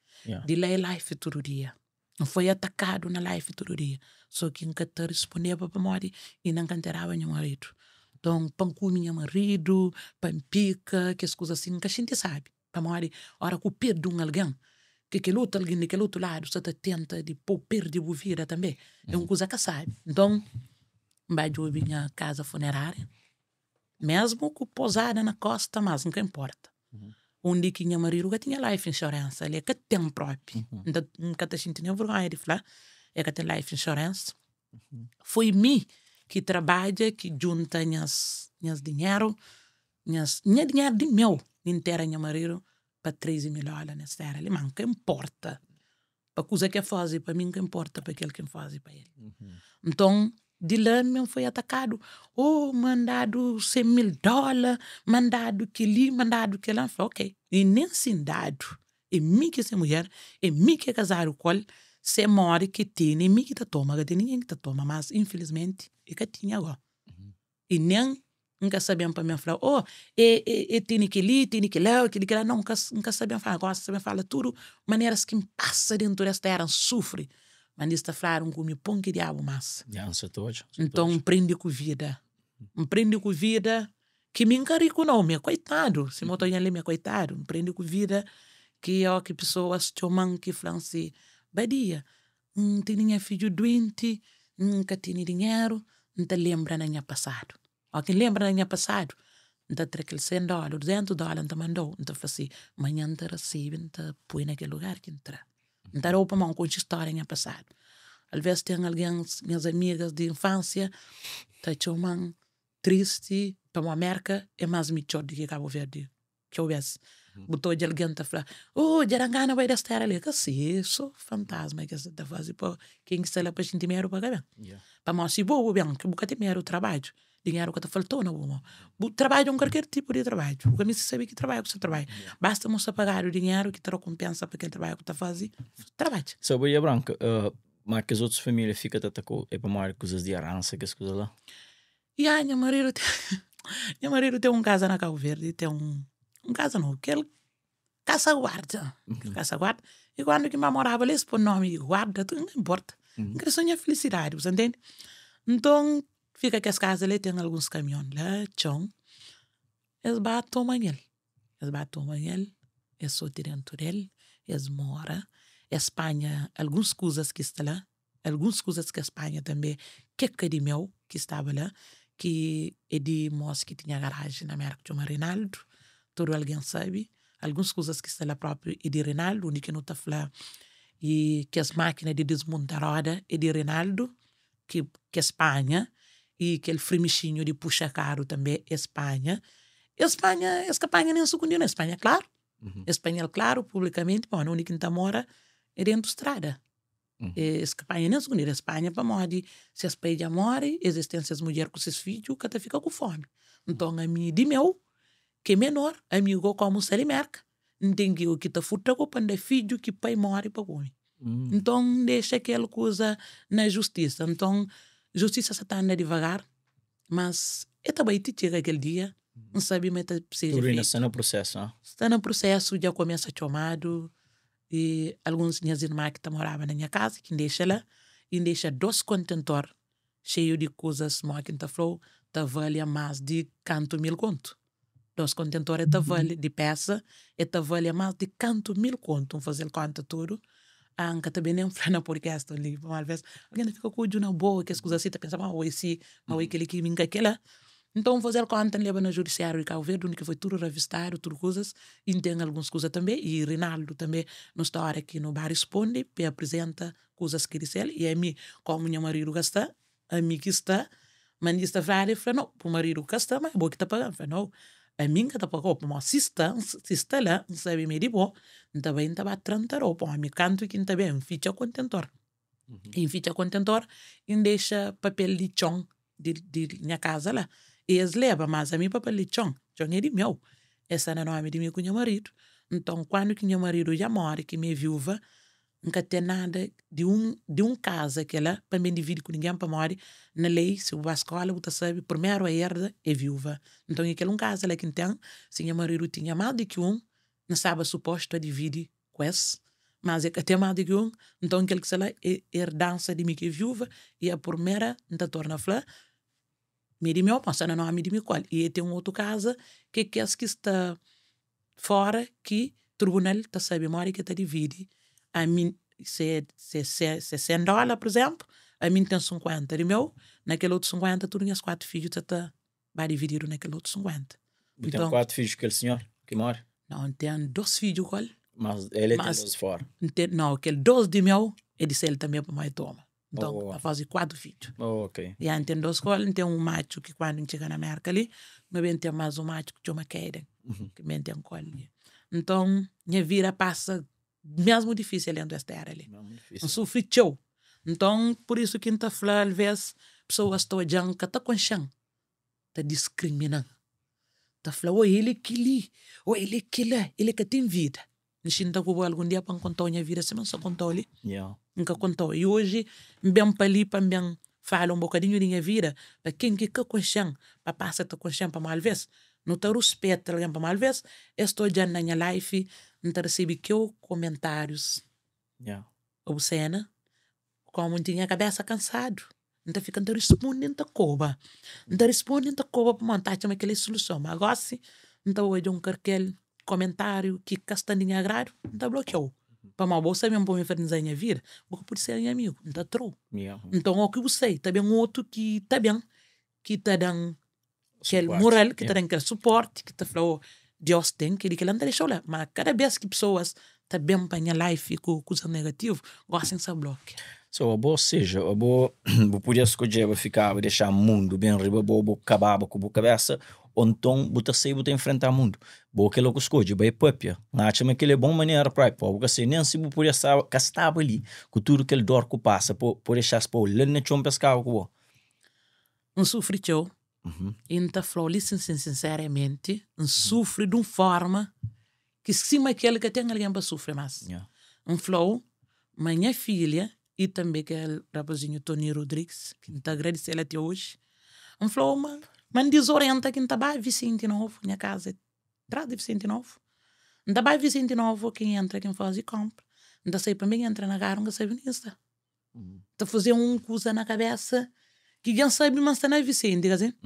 De lá é live todo dia. Não foi atacado na live todo dia. Só que nunca te respondeu para morrer e não cantarava meu marido. Então, pão com meu marido, pão pica, que as coisas assim, que a gente sabe. Para morrer, hora que o perdo de alguém, que aquele outro alguém daquele outro lado, você tenta de pôr perder a vida também. É uma coisa que sabe. Então, vai de minha casa funerária, mesmo com posada na costa, mas não importa. Onde que minha marido já tinha life insurance, ele é que tem próprio. Então, nunca te senti nem vergonha de falar, é que tem life insurance. Foi mim que trabalha, que junta minhas dinheiro, minha dinheiro de meu, inteira minha marido, para 13 mil dólares nessa terra. Ele, mas que importa. Para coisa que faz, para mim que importa, para aquele que faz para ele. Então, de lá mesmo foi atacado. Mandado 100 mil dólares, mandado que ali, mandado que lá. Ok. E nem assim dado. É mim que é mulher, é mim que é casado com ele, se morre que tem, é mim que toma, tem ninguém que toma, mas infelizmente é que tinha agora. E nem nunca sabiam para mim falar, tem que ali, tem que lá, não, nunca sabiam falar, agora sabiam falar tudo, maneiras que passa dentro desta terra, sofre. Mas está falando com o pão que diabo massa. Então, prende com vida. Prende com vida que me encarico não, meu coitado. Se motor ali, meu coitado. Prende com vida que é que pessoas chamam que falam assim, badia, tinha filho doente, nunca tinha dinheiro, não te lembra no ano passado. Ou que lembra no ano passado, não te traz aquele $100, $200, não te mandou, não te fala assim, amanhã não te recebe, não te põe naquele lugar que entra. Não te roupa uma história no ano passado. Às vezes tem alguém, minhas amigas de infância, te chamam triste, para uma América, é mais melhor do que Cabo Verde. Que eu vejo. Botou de alguém a falar, Jarangana vai estar ali. Que sim, sou fantasma que você está fazendo. Quem está lá para sentir dinheiro para cá? Para nós, se boa, bem, que boca tem dinheiro, trabalho. Dinheiro que te faltou, não. Trabalho qualquer tipo de trabalho. Porque me sabe que trabalho que você trabalha. Basta você pagar o dinheiro que te recompensa para aquele trabalho que você faz. Trabalho. Sobre a branca, mas que as outras famílias ficam com para mais coisas de herança, que as coisas lá? Meu marido tem casa na Cabo Verde, tem um casa não, que ele caça-guarda. Caça-guarda. E quando que eu morava ali, por nome guarda, tudo não importa. Porque sonha felicidade, você entende? Então, fica que as casas ali tem alguns caminhões lá, chão. Eles batem ele. Eles só dentro dele, eles moram. Espanha, algumas coisas que está lá, algumas coisas que a Espanha também, que é de meu, que estava lá, que é de moço que tinha garagem na América, chama Reinaldo, todo alguém sabe, algumas coisas que está lá próprio é de Reinaldo, onde que não está falando, e que as máquinas de desmontar roda é de Reinaldo, que é Espanha, e aquele fremichinho de puxa caro também é Espanha. Espanha nem se na Espanha, claro. Espanha, claro, publicamente, bom, onde que não mora é dentro da estrada. Espanha nem se Espanha, para morrer, se as pais já morrem, existem essas mulheres com seus filhos, que até fica com fome. Então, a mim, de meu, que é menor, amigo como se ele merca, entende o que está futa com o filho que pai morre para comer. Então, deixa aquela coisa na justiça. Então, justiça se está andando devagar, mas é também te chega aquele dia, não sabe mais se precisa. Tudo ainda está no processo, não? Está no processo, já começa chamado, e alguns minhas irmãs que moravam na minha casa, que deixa lá, e deixa 2 contentores cheios de coisas, como que está falou, está valia mais de quanto mil conto. 2 contentores está valia de peça, está valia mais de quanto mil conto, fazer conta tudo. Anca também nem fala na podcast ali, uma vez, alguém fica com o boa, que as coisas assim, tá pensando, aquele que me aquela. Então, fazer conta, leva no judiciário de Cabo Verde, onde foi tudo revistado, tudo coisas, e tem algumas coisas também, e Rinaldo também, na história aqui no bar, responde, e apresenta coisas que disse ele, e a mim, como meu marido gasta, a mim que está, mas está falando, ele falou, não, o marido gasta, mas é bom que está pagando, falou, não, a mim que tá para roupa, mas se está lá, não sabe me de bom, então bem tá batendo roupa, a mim canto que tá bem, ficha contentor. E ficha contentor e deixa papel de chão de minha casa lá. E eles levam, mas a mim papel de chão é de meu. Essa não é nome de meu com meu marido. Então, quando que meu marido já morre, que minha viúva, nunca tem nada de casa que ela, para me dividir com ninguém para morrer, na lei, se eu vou à escola, você sabe, primeiro a herda é viúva. Então, aquele casa lá que tem, se meu marido tinha mais de que não sabe suposto a dividir com esse, mas é que tem mais de que então aquele que se lá é herdança de minha viúva, e a primeira, não torna a falar, me de meu, passando não me de meu qual. E tem outra casa que está fora, que o tribunal está sabe, morre que está divide. A mim, se $100, por exemplo, a mim tem 50 de meu, naquele outro 50, tu tinhas 4 filhos, você vai dividir naquele outro 50. Então, tem 4 filhos que aquele senhor que mora? Não, tem 2 filhos, qual? Mas ele tem 2 fora. Não, aquele 2 de meu, é de ele também para mais toma. Então, a fazer 4 filhos. Ok. E aí tem 2 colas, tem macho que quando chega na América ali, também tem mais macho que chama Kaden, que também tem cola ali. Então, minha vida passa mesmo difícil ali onde estar ali. Não sofri tchau. Então, por isso que está falando, às vezes, pessoas estão dizendo que está com chão, está discriminando. Está falando, ele é aquele, ele é aquele, ele que tem vida. Não sinta que eu vou algum dia para contar a minha vida, se não só contou ali. Nunca contou. E hoje, bem para ali, para bem falar um bocadinho da minha vida, para quem que com chão, para passar com chão para mal vez, não te respeita alguém para mal vez, estou já na minha life, não te recebi que eu comentários. Obscena, como tinha a cabeça cansado. Não te fica respondendo a coba. Não te respondendo a coba para montar aquela solução. Mas agora sim, não te hoje aquele comentário que castanha agrado, não te bloqueou. Para mal você mesmo para me fazer a minha vida, porque pode ser meu amigo, não te trou. Então, o que eu sei, também outro que está bem, que está dando aquele moral, que está dando aquele suporte, que está falando, Deus tem, que ele não deixou lá. Mas cada vez que pessoas estão bem para a minha life com coisa negativa, gostam de se bloquear. So, ou seja, ou podia escolher, ficar, deixar o mundo bem riba, ou acabar com a cabeça, ou então, você sai, você enfrentar o mundo. Ou que logo escolhe, vai própria. Acho que é boa maneira para porque assim, nem se você podia estar ali, com tudo que ele dor que passa, por deixar se pôr, ele não tinha um pescado com o. Um sofre teu, então, falou, sinceramente, sofre de uma forma que cima aquele que tem alguém para sofrer mais. Falou, minha filha, e também que é o rapazinho Tony Rodrigues, que está agradecendo até hoje. Falou, mas desorienta que não está Vicente Novo, minha casa atrás de Vicente Novo. Não está Vicente Novo, quem entra, quem faz e compra. Não está para mim, entra na cara, não sabe nisso. Está fazendo coisa na cabeça que quem sabe, mas está na Vicente, quer dizer?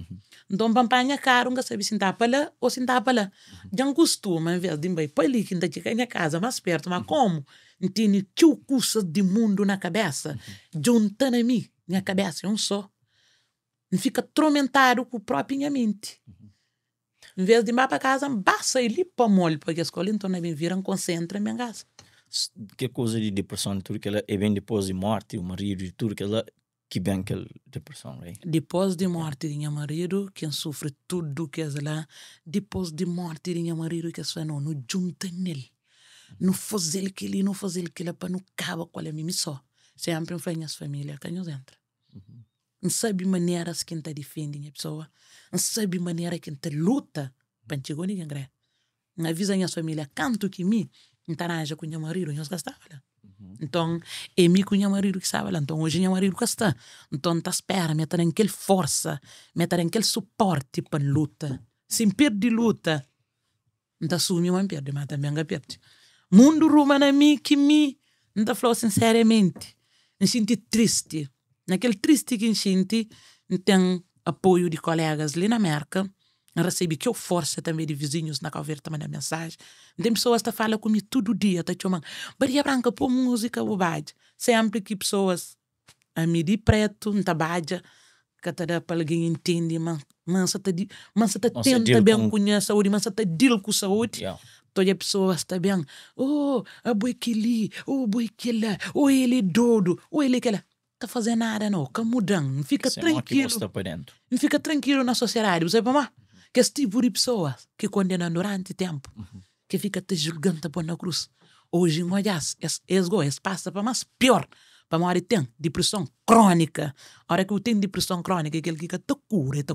Então, pampanha caro, não sabe se está para lá ou se está para lá. Já não costuma, em vez de ir para ali, que não está na casa mais perto, mas como? Tem que coisas de mundo na cabeça, juntando a mim, minha cabeça, um só. Não fica atormentado com a própria mente. Em vez de ir para casa, basta ir para o molho, porque a escola então me viram concentra em minha casa. Que coisa de depressão, tudo que ela é bem depois de morte, o marido, tudo que ela que bem aquela depressão, right? Depois de morte de meu marido, quem sofre tudo que é lá, depois de morte de meu marido, que é não junta nele. Não fazer aquilo, não fazer aquilo, para não acabar com a minha só. Sempre em as famílias, que nos entra. Não sabe maneiras que te defende a pessoa. Não sabe maneira que te luta para não chegar ninguém grande. Não avisa a família, canto que me interage com o meu marido, nós gastava lá. Então, é me com o meu marido que estava lá. Então, hoje o meu marido que está. Então, tá espera, me tem aquela força, me tem aquele suporte para luta. Sem perder luta, não tá sumi, mas perde, mas também não perde. Mundo ruma na mim que me não tá falando sinceramente. Me senti triste. Naquele triste que me senti, tem apoio de colegas ali na América. Eu recebi que eu força também de vizinhos na calveira também na mensagem. Tem pessoas que falam comigo todo dia, tá chamando, Maria Branca, pôr música, bobagem. Sempre que pessoas a mim de preto, não tá badia, que tá para alguém entende, mas você tá tenta bem com a saúde, mas você tá deal com a saúde. Todas as pessoas estão bem, a boi que li, boi que lá, ele é doido, ele que lá. Tá fazendo nada, não, tá mudando, não fica tranquilo. Não fica tranquilo na sociedade, você para Que esse tipo de pessoas que condenam durante tempo, que fica te julgando por na cruz. Hoje, olhas, esse passa para mais pior. Para uma hora tem depressão crônica. A hora que eu tenho depressão crônica, aquele que te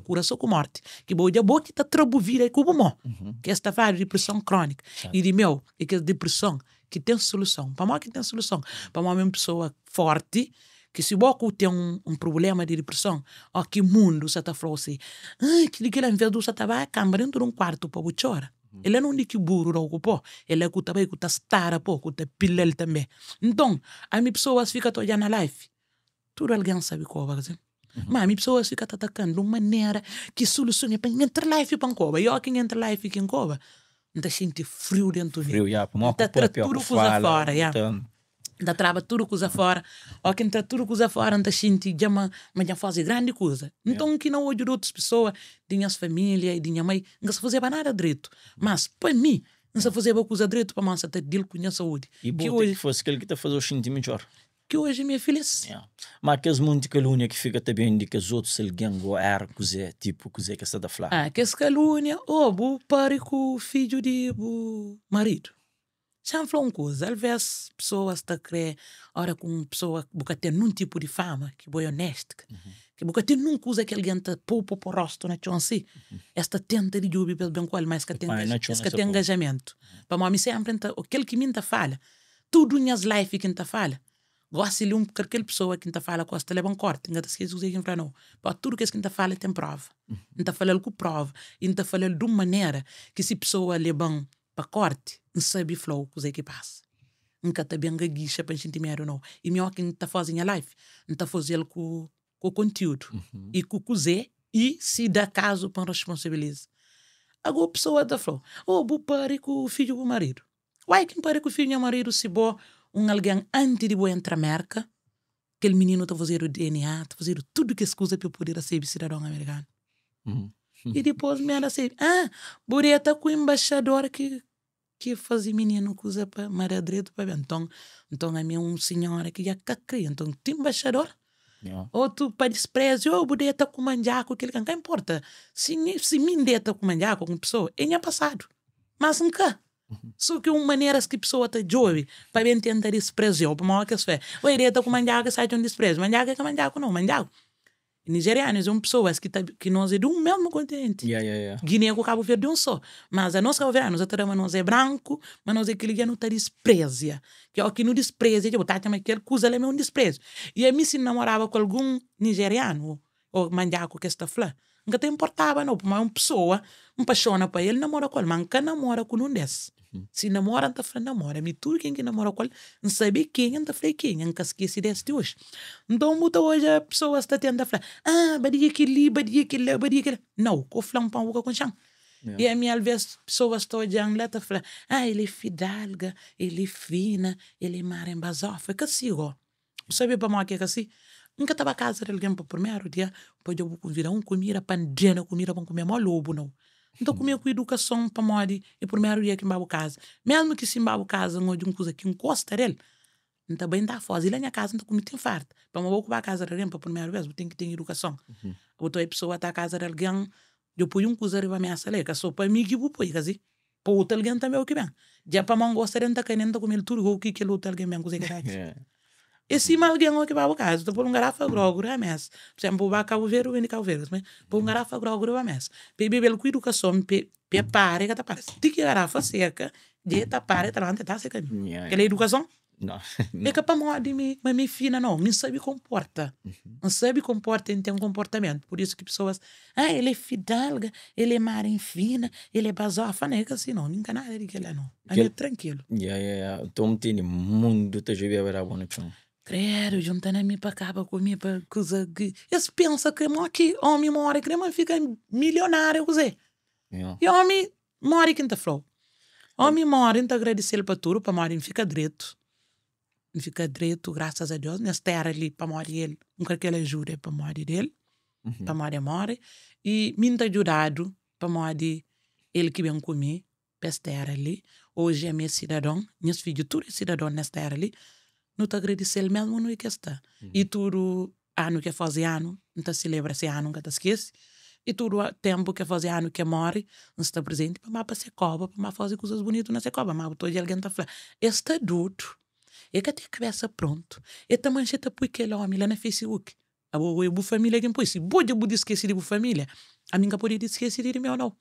cura só com morte. Que boa boa que te trabuvir aí com o mó. Que esta faz depressão crônica. E de meu, é que a depressão que tem solução. Para uma que tem solução. Para uma pessoa forte, que se você tem um problema de depressão, ó que mundo você está falando assim, que ele vez do você estava câmara dentro de um quarto para você chorar. Ele não é que burro não ocupou, ele é que também que está pouco, que pila ele também. Então, a minha pessoa fica toda na live. Tudo alguém sabe como fazer. Mas a minha pessoa fica atacando de uma maneira que soluciona para entrar live para coba. E ó quem entra live quem coba, não sente frio dentro de mim. Frio, já, para uma tudo coisa fora, já. Da trava tudo coisa fora, ou quem está tudo coisa fora, não sente já mas já faz grande coisa. Então, que não ajuda outras pessoas, de minha família e de minha mãe, não se fazia nada direito. Mas, para mim, não se fazia coisa direito para mim, ter deal com a saúde. E que hoje fosse aquele que está fazendo o sentir melhor. Que hoje minha filha. Mas que as muitas calúnias que fica também de que os outros alguém goar cozer tipo cozer que está da falar. Que as calúnias, o pare com o filho de o marido. Já falou uma coisa, às vezes pessoas estão a crer, ora com uma pessoa que tem nenhum tipo de fama, que é honesta, que tem nenhuma coisa que alguém está pouco por rosto na chance, esta tenta de jubir pelo bem qual, mas que tem engajamento. Para mim sempre, aquele que me fala, tudo nas live que me fala, gosta de aquela pessoa que me fala, gosta de levar um corte, não esquece de dizer não, para tudo que me fala tem prova, não fala com prova, e não fala de uma maneira que se pessoa leva para corte, não sabe flow coisa que passa. Nunca está bem gaguicha para gente meio não. E melhor que está fazendo a live, não está fazendo com o conteúdo e com o cozer e se dá caso para responsabilizar. Agora a pessoa está falando, vou parar com o filho do marido. Uai, quem para com o filho do marido se bo alguém antes de eu entrar na América, aquele menino está fazendo o DNA, está fazendo tudo que escusa para poder ser cidadão americano. E depois me anda assim, Bureta com o embaixador que fazia menino coisa para maradredo para ver. Então a minha senhora que já cacria, então tem embaixador. Ou tu para desprezo, Bureta com manjaco, aquele que não importa. Se me deta com manjaco com pessoa, é passado. Mas nunca. Só que uma maneira que a pessoa te jove para entender desprezo, para uma que se faz. O Bureta com manjaco sai de um desprezo. Manjaco é que manjaco não, manjaco. Nigerianos são pessoas que nós é de um mesmo continente. Guiné com Cabo Verde é um só. Mas a nossa Cabo Verde, nós é branco, mas nós é aquele que não está desprezia. Que é o que não desprezia, tipo, tá, mas aquele coisa é um desprezo. E a mim se namorava com algum nigeriano, ou manjaco que está falando, nunca te importava, não, mas uma pessoa, apaixona para ele, namora com ele, mas nunca namora com um desses. Se namora, não está namora. Me tudo quem que namora com ele, não sabe quem, não está falando quem, nunca esqueci desse hoje. Então, muita hoje a pessoa está tendo a falar, badia aquele, badia aquele, badia aquele. Não, com o flan para o com chão. E a minha, às vezes, pessoas estão olhando lá e falam, ele é fidalga, ele é fina, ele é mar em basofa, que assim, ó. Sabe para mim que é assim? Nunca estava a casa de alguém para o primeiro dia, pode eu convidar comida, pandena, comida para comer mais lobo, não. Então, comia com educação para morrer e primeiro dia que me babo casa. Mesmo que se babo casa, não é de uma coisa que encosta dele, não está bem da foz. E lá na casa não está comendo tem farta. Para me ocupar a casa de alguém para primeira vez, tem que ter educação. Outra pessoa está a casa de alguém, eu põe coisa de ameaça ali, que só para mim que eu põe, quase. Para outro alguém também o que bem. Já para mim gosta de não estar comendo tudo o que aquele outro alguém bem coisa que dá. E se alguém não vai para casa, por garrafa grogo, é mess. Por exemplo, vai Cabo Verde, vem Cabo Verde, mas por garrafa grogo, é mess. Beber com educação, pare, que tá parece. Tem que garrafa seca, de tapar, tá seca. Aquela educação? Não. É que para morrer, mas me fina não, não sabe comporta. Não sabe comporta, tem um comportamento. Por isso que pessoas, ele é fidalga, ele é marinfina, ele é basofa, não é que assim, não, nunca nada de que ele não. É tranquilo. Então tem mundo, te já vai bom no chão. Credo, juntando a mim para cá, para comer, para coisa que... Eles pensam que homem mora, que homem fica milionário, coisa. E homem mora quem está falando. Homem mora, então agradecer para tudo, para morar, fica direito. Fica direito, graças a Deus, nessa terra ali, para morar ele. Nunca que ele ajude para morar dele, para morar, mora. E me tem ajudado para morar ele que vem comigo, para essa terra ali. Hoje é meu cidadão, meus filhos, tudo é cidadão nessa terra ali. Não te agradecer ele mesmo, não é que está. E tudo, ano que faz ano, não te celebra esse ano, nunca te esquece. E tudo o tempo que fazer ano que morre, não está presente, para ser cobra, para fazer coisas bonitas, não ser cobra, mas todo dia alguém está falando, está duro, é que tem a cabeça pronto, é também você está por aquele homem lá na Facebook, a boa família que põe, se pode esquecer de boa família, a minha pode esquecer de mim ou não.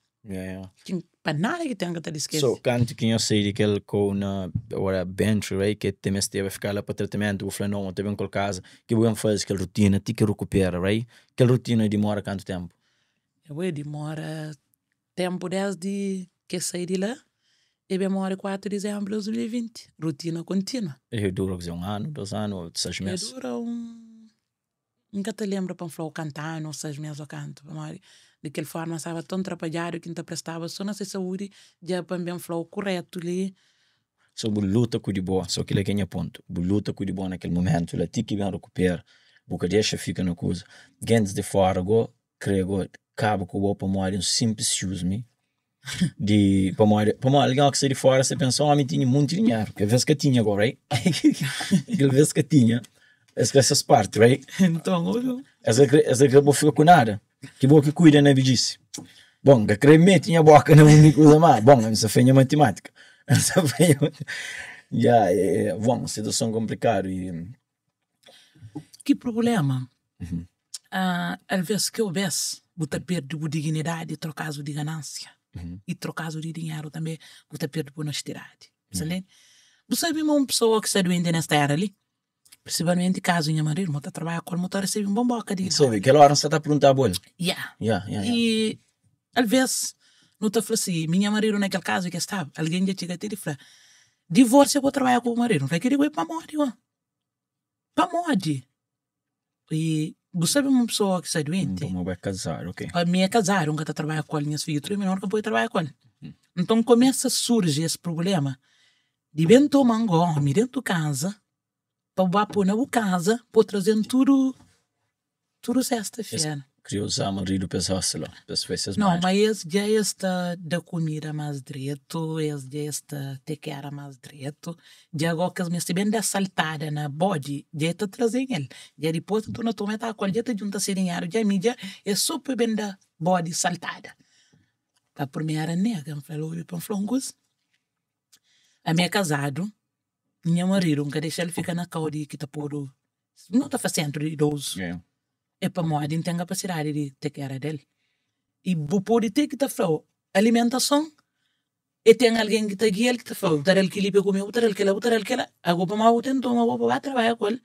Para nada que tenha que esquecer. So, canto que eu sei que ele com na hora bench, right, que tem mais tempo ficar lá para tratamento, o flano, ou também com casa, que vamos fazer aquela rotina, tem que recuperar, right? Aquela rotina demora quanto tempo? Demora tempo desde que saí de lá e demora 4 de dezembro de 2020. Rotina contínua. E dura 1 ano, 2 anos, ou 6 meses? Dura nunca te lembro para falar cantar, ou 6 meses ou canto. De que forma estava tão atrapalhado que não te prestava só na saúde, já para bem falar correto ali. So, luta com de boa, só que ele ganha ponto. Luta com de boa naquele momento, ele tem que bem recuperar, porque deixa fica na coisa. Gente de fora, creio, acaba com o para morrer um simples excuse-me. Para morrer alguém que sai de fora, você pensa, homem tinha muito dinheiro, que vez que tinha agora, right? Que vez que tinha, essas partes, right? Então, essa que vou ficar com nada, que vou que cuida na bidice. Bom, que creio tinha boca na única coisa mais, bom, essa foi a matemática, essa foi bom, situação complicada e que problema? Às vezes que eu vejo, você perde a dignidade trocado de ganância. E trocado de dinheiro também, você perde a honestidade. Você viu uma pessoa que está doente nesta era ali? Principalmente caso minha marido, você trabalha com o motor, recebe uma boca de... Sabe, aquela hora você está a perguntar a bolha? E às vezes, não está falando assim, minha marido naquele caso que estava, alguém já chega até e fala, divórcio eu vou trabalhar com o marido, não vai querer ir para morte, para morte. E você vê uma pessoa que está doente? Então, vai casar, ok. A minha casar, nunca está trabalhando com minhas filhas, é menor que pode trabalhar com ele. Então começa a surgir esse problema de bem tomar um homem dentro de casa, para pôr na casa, para trazer tudo sexta-feira. Queria usar o marido para usar lá. Não, mas já está da comida mais direito, já está te quer mais direito, já agora que me bem da saltada na bode, já está trazendo ele. Já depois tu não toma a coisa, já está junto a ser dinheiro, já mídia é super bem da bode saltada. A primeira nega, falou para flongos. A minha casado, minha marido, nunca deixa ele ficar na cauda que está por não está fazendo de idoso. É para moda, não tem capacidade de ter cara dele. E pode ter que estar falando alimentação, e tem alguém que está aqui, ele que está falando, tá ele que lhe pegou, tá ele que lá, agora para mal tentou, mas vai trabalhar com ele.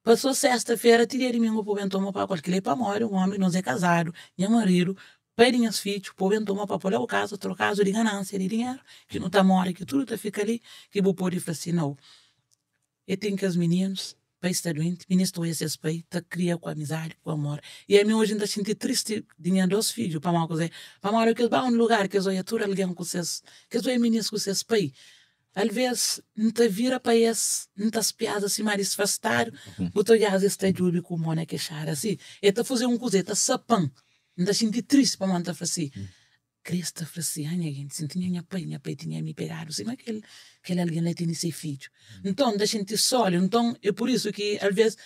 Passou sexta-feira, tirei de mim o povo tomar para qual que ele para morrer, um homem não é casado, minha marido, pedem as filhos, o povo tomar para pôr o caso, trocar de ganância de dinheiro, que não está morre, que tudo está fica ali, que vou pôr e falar assim, não. E tem que os meninos pai está doente, ministro esses pai, está cria com amizade, com amor. E a mim hoje ainda sinto triste, tinha 2 filhos, para mal coisa, para mal que vá um lugar que eu ia tudo alguém com vocês, que eu ia ministro com vocês pai. Às vezes, não te vira para esse, não te piadas assim mais disfarçado, botou já às vezes está júbilo com o mona que chara assim, e está fazendo coisa, está sapão, ainda sinto triste para manter assim. Cristo falou assim, gente, se tinha minha pai tinha me pegado, assim, mas aquele alguém lá tinha seu filho. Então, da gente só, então, é por isso que, às vezes,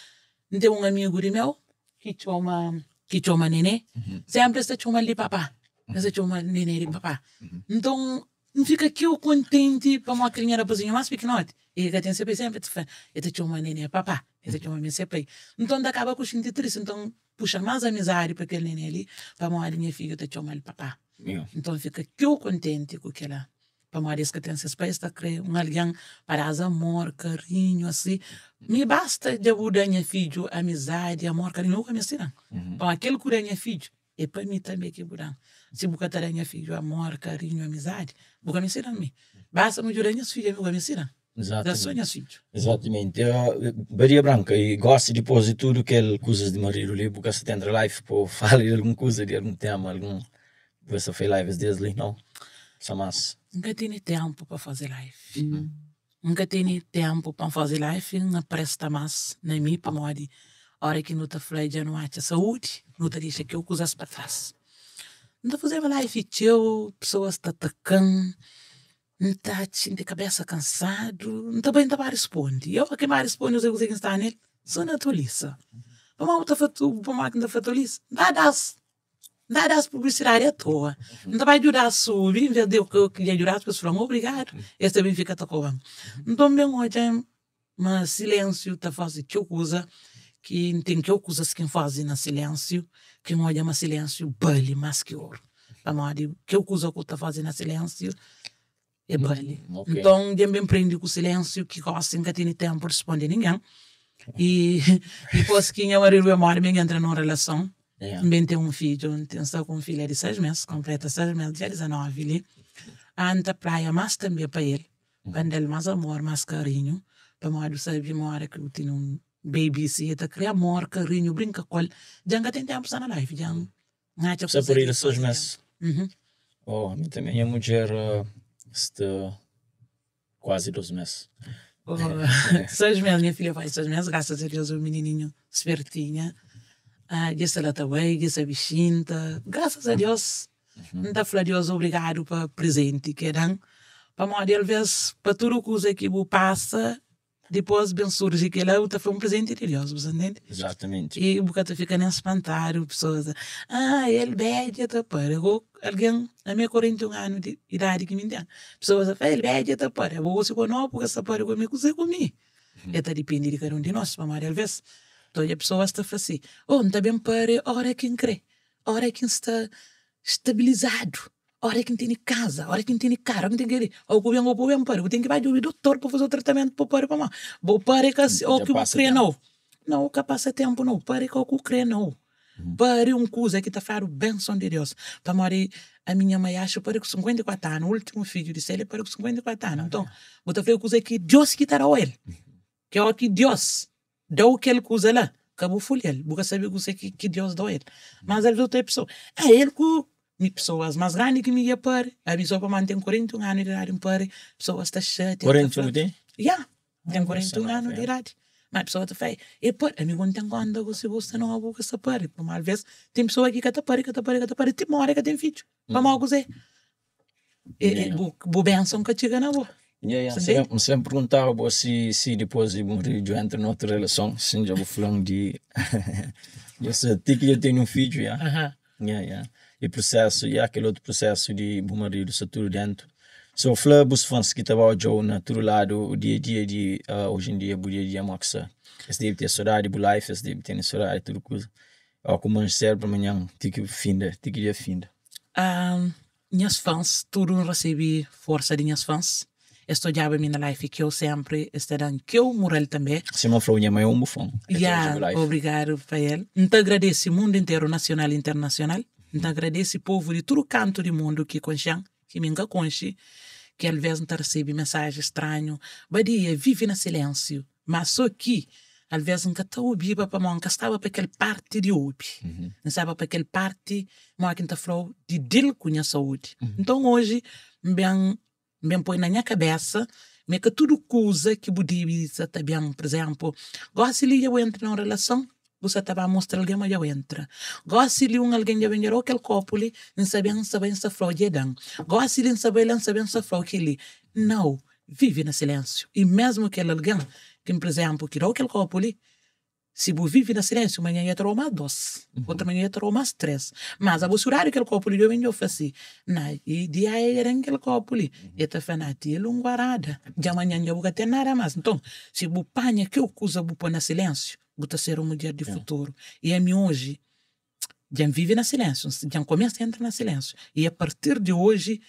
tem um amigo de meu, que tinha uma nenê, sempre está tinha uma de papá, está tinha uma nenê de papá. Então, não fica aqui eu contente para uma criança pozinha mais pequenote. E que tem sempre tinha uma nenê de papá, tinha uma minha pai. Então, acaba com o sentir triste, então, puxa mais amizade para aquele nenê ali, para uma minha filha, tinha uma de papá. Então fica que eu contente com aquela para uma vez que tem esses pais está criando alguém para as amor, carinho assim, me basta de ajudar minha filho, amizade, amor, carinho, nunca me ensina. Para aquele que minha filho e para mim também que buran. Se buscar minha filho, amor, carinho, amizade, nunca me ensina a mim. Basta me ajudar minhas filhas, nunca me ensina. Exatamente. Maria Branca, e gosta de pôr tudo que coisas de marido ali, porque você tem live para falar de alguma coisa, de algum tema, algum. Você fez lives desde não? Só mais. Nunca tenho tempo para fazer live. Nunca tenho tempo para fazer live, não presta mais na mim para morrer. A hora que não está falando de não acha saúde, não está deixando que eu coisas para trás. Não está fazendo live, tio, pessoas estão atacando, não está de cabeça cansado, não está bem para responder. Eu que mais responde, eu sei que está nele, sou naturalista. Para mal está fatulista, nada. Não dá publicidade à toa. Não vai ajudar a subir, em vez de eu que lhe ajudar as pessoas, obrigado. Esse também fica tocando. Então, bem, hoje, mas silêncio está fazendo que eu usa, que tem que eu usa quem faz na silêncio, que não é uma silêncio, bale mais que ouro. Para modo que eu usa que está fazendo na silêncio, é bale. Okay. Então, eu me aprendi com o silêncio, que gosta que tem tempo para responder ninguém. E depois que eu marido mora, bem entra numa relação. Também tem um filho, tem só com um filho de 6 meses, completa 6 meses, dia 19 ali. Anda praia, mas também para ele. Para ele mais amor, mais carinho. Para modo sabe uma hora que eu tenho um baby, se está criar amor, carinho, brinca com ele. Já não tem tempo na life, já. Você por ir 6 meses? Oh, a mim também a mulher está quase 2 meses. 6 meses, minha filha faz 6 meses, graças a Deus, o menininho espertinha. Disse ela também, disse a bichinha, graças a Deus, não está falando Deus obrigado para presente, que dan, para modo às vezes, para tudo coisa que o passa, depois bem surge que ela foi um presente de Deus, você entende? Exatamente. E o bocado fica nem espantar, pessoas, ele bebe, tá para, alguém, a minha 41 anos de idade que me entende, pessoas, ele bebe, tá para, eu vou se não, porque essa para comigo, você comigo. Está depende de cada um de nós, para modo às vezes. Então a pessoa está assim, não está bem para a hora que crê, a hora que está estabilizado, a hora que tem casa, a hora que tem carro, que tem que ir, ou que vem para, tem que ir ao doutor para fazer o tratamento para para mim, vou para que ou que crê não, que passa tempo não, para que o crê não, para coisa que está fazendo bênção de Deus, para morrer a minha mãe acha para com 54 anos, o último filho disse ele para com 54 anos, então, vou fazer coisa que Deus quitará ele, que é o que Deus deu que ele coisa lá, acabou folhando, porque sabe que Deus deu ele. Mas ele outra pessoa, ele que me pessoas mais grandes que me ia para, a pessoa para manter 41 anos de idade para, pessoas está chata. 41 tem? Tem 41 anos de idade. Mas a pessoa está feia. E para, a mim não tem quando você gosta não, eu vou que se para. Por uma vez, tem pessoa aqui que está para, tem uma hora que tem filho. Para mal dizer. E o benção que chega na boa. Você me perguntava se depois de morrer eu entro em outra relação, sim, já vou falando de eu sei que eu tenho um filho, e processo, e aquele outro processo de meu marido, isso tudo dentro. So, flor os fãs que estavam hoje na outro lado, o dia a dia de hoje em dia, o dia a dia moxa, esse deve ter saudade do life, esse deve ter saudade tudo coisa. Como um ser para amanhã, tem que finda. Minhas fãs, tudo recebi força de minhas fãs. Estou já bem na life que eu sempre estou dando que eu moral também. Se não for minha mãe um bufão. Obrigado para ele. Então agradeço o mundo inteiro, nacional e internacional. Então agradeço o povo de todo canto do mundo que conhecem, que me conhece, que às vezes não recebe mensagem estranha. Badia vive na silêncio, mas só que às vezes nunca está ouvindo para mim, nunca estava para aquela parte de ouvir. Não estava para aquela parte, mas que está falando de dele com a saúde. Então hoje, bem põe na minha cabeça, mas que tudo coisa que budista também, por exemplo, gosto de eu entrar numa relação, você estava a mostrar alguém, mas eu entra. Gosto de alguém já vender aquele copo ali, não sabia se flor de edão. Gosto de não saber se flor que ele. Não, vive no silêncio. E mesmo aquele alguém, que por exemplo, que aquele copo ali, se você vive no silêncio, amanhã ia ter mais 2, outra manhã ia ter mais 3. Mas a você orar aquele copo ali, eu venho assim, e dia era aquele copo ali, e está falando, ele um guarada, de amanhã eu vou ter nada mais. Então, se você panha que eu usa você na silêncio, você ser uma mulher de futuro. E a mim hoje, já vive na silêncio, já começa a entrar na silêncio. E a partir de hoje,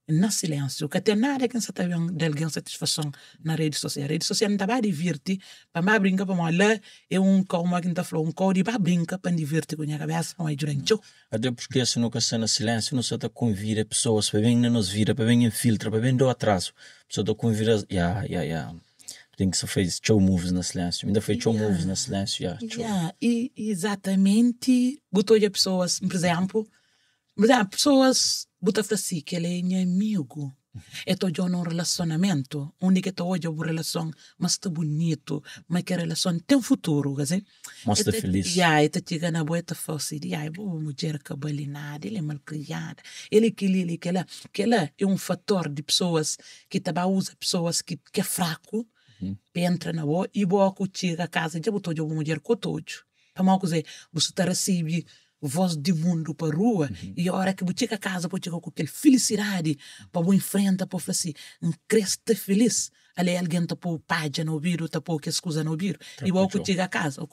na silêncio, que tem nada que você está vendo de alguém satisfação na rede social. A rede social não está para divertir, para mais brincar, para mais lá, é como que está falando, para brincar, para divertir com a cabeça, para mais durante. Até porque se não está na silêncio, não se está convida pessoas para vir na nos vida, para vir em filtro, para vir do atraso. Só está convida, tem que se fez show moves na silêncio. Ainda foi show moves na silêncio, E exatamente, botou de pessoas, por exemplo, pessoas, botou assim, que ele é meu amigo. Estou já num relacionamento, onde que estou hoje uma relação, mas está bonito, mas que a relação tem futuro, quer dizer? Mostra feliz. Está chegando a boa, está assim, boa mulher cabalinada, ele é malcriada, ele que lá é um fator de pessoas que também usa pessoas que é fraco, entra na boa, e boa que chega a casa, já botou de uma mulher com todo. Para mal dizer, você está recebendo voz de mundo para rua, e a hora que você chega a casa, você chega com aquela felicidade, para você enfrentar, para falar assim, cresce feliz. Ali alguém está por página no ouvido, está por que escusa no ouvido. Igual que chega a casa,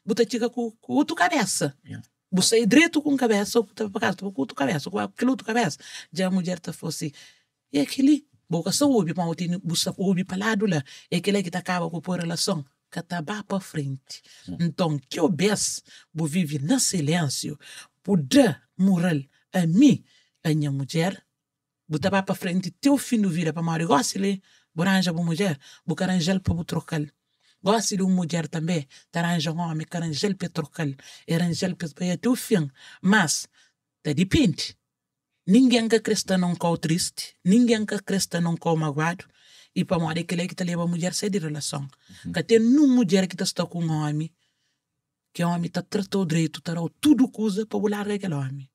você chega com outra cabeça. Você é direito com a cabeça, ou está para casa, com outra cabeça, com aquela outra cabeça. Já a mulher está falando assim, e aquele, boca só ouve, você ouve para lado lá, é aquele que está acaba com a relação. Que está para frente. Então, que eu beço, vou viver no silêncio, poder moral a mim, a minha mulher, vou estar para frente, teu filho vira para marido, gosta de arranjar uma mulher, vou arranjar para trocar. Gosta de uma mulher também, arranjar um homem, arranjar para trocar, arranjar para teu filho. Mas, tá depende. Ninguém que crista não cau triste, ninguém que crista não cau magoado, e para morrer que que leva a mulher sair de relação. Que tem uma mulher que está com um homem, que o homem está tratando direito, está tudo coisa para bolar aquele homem.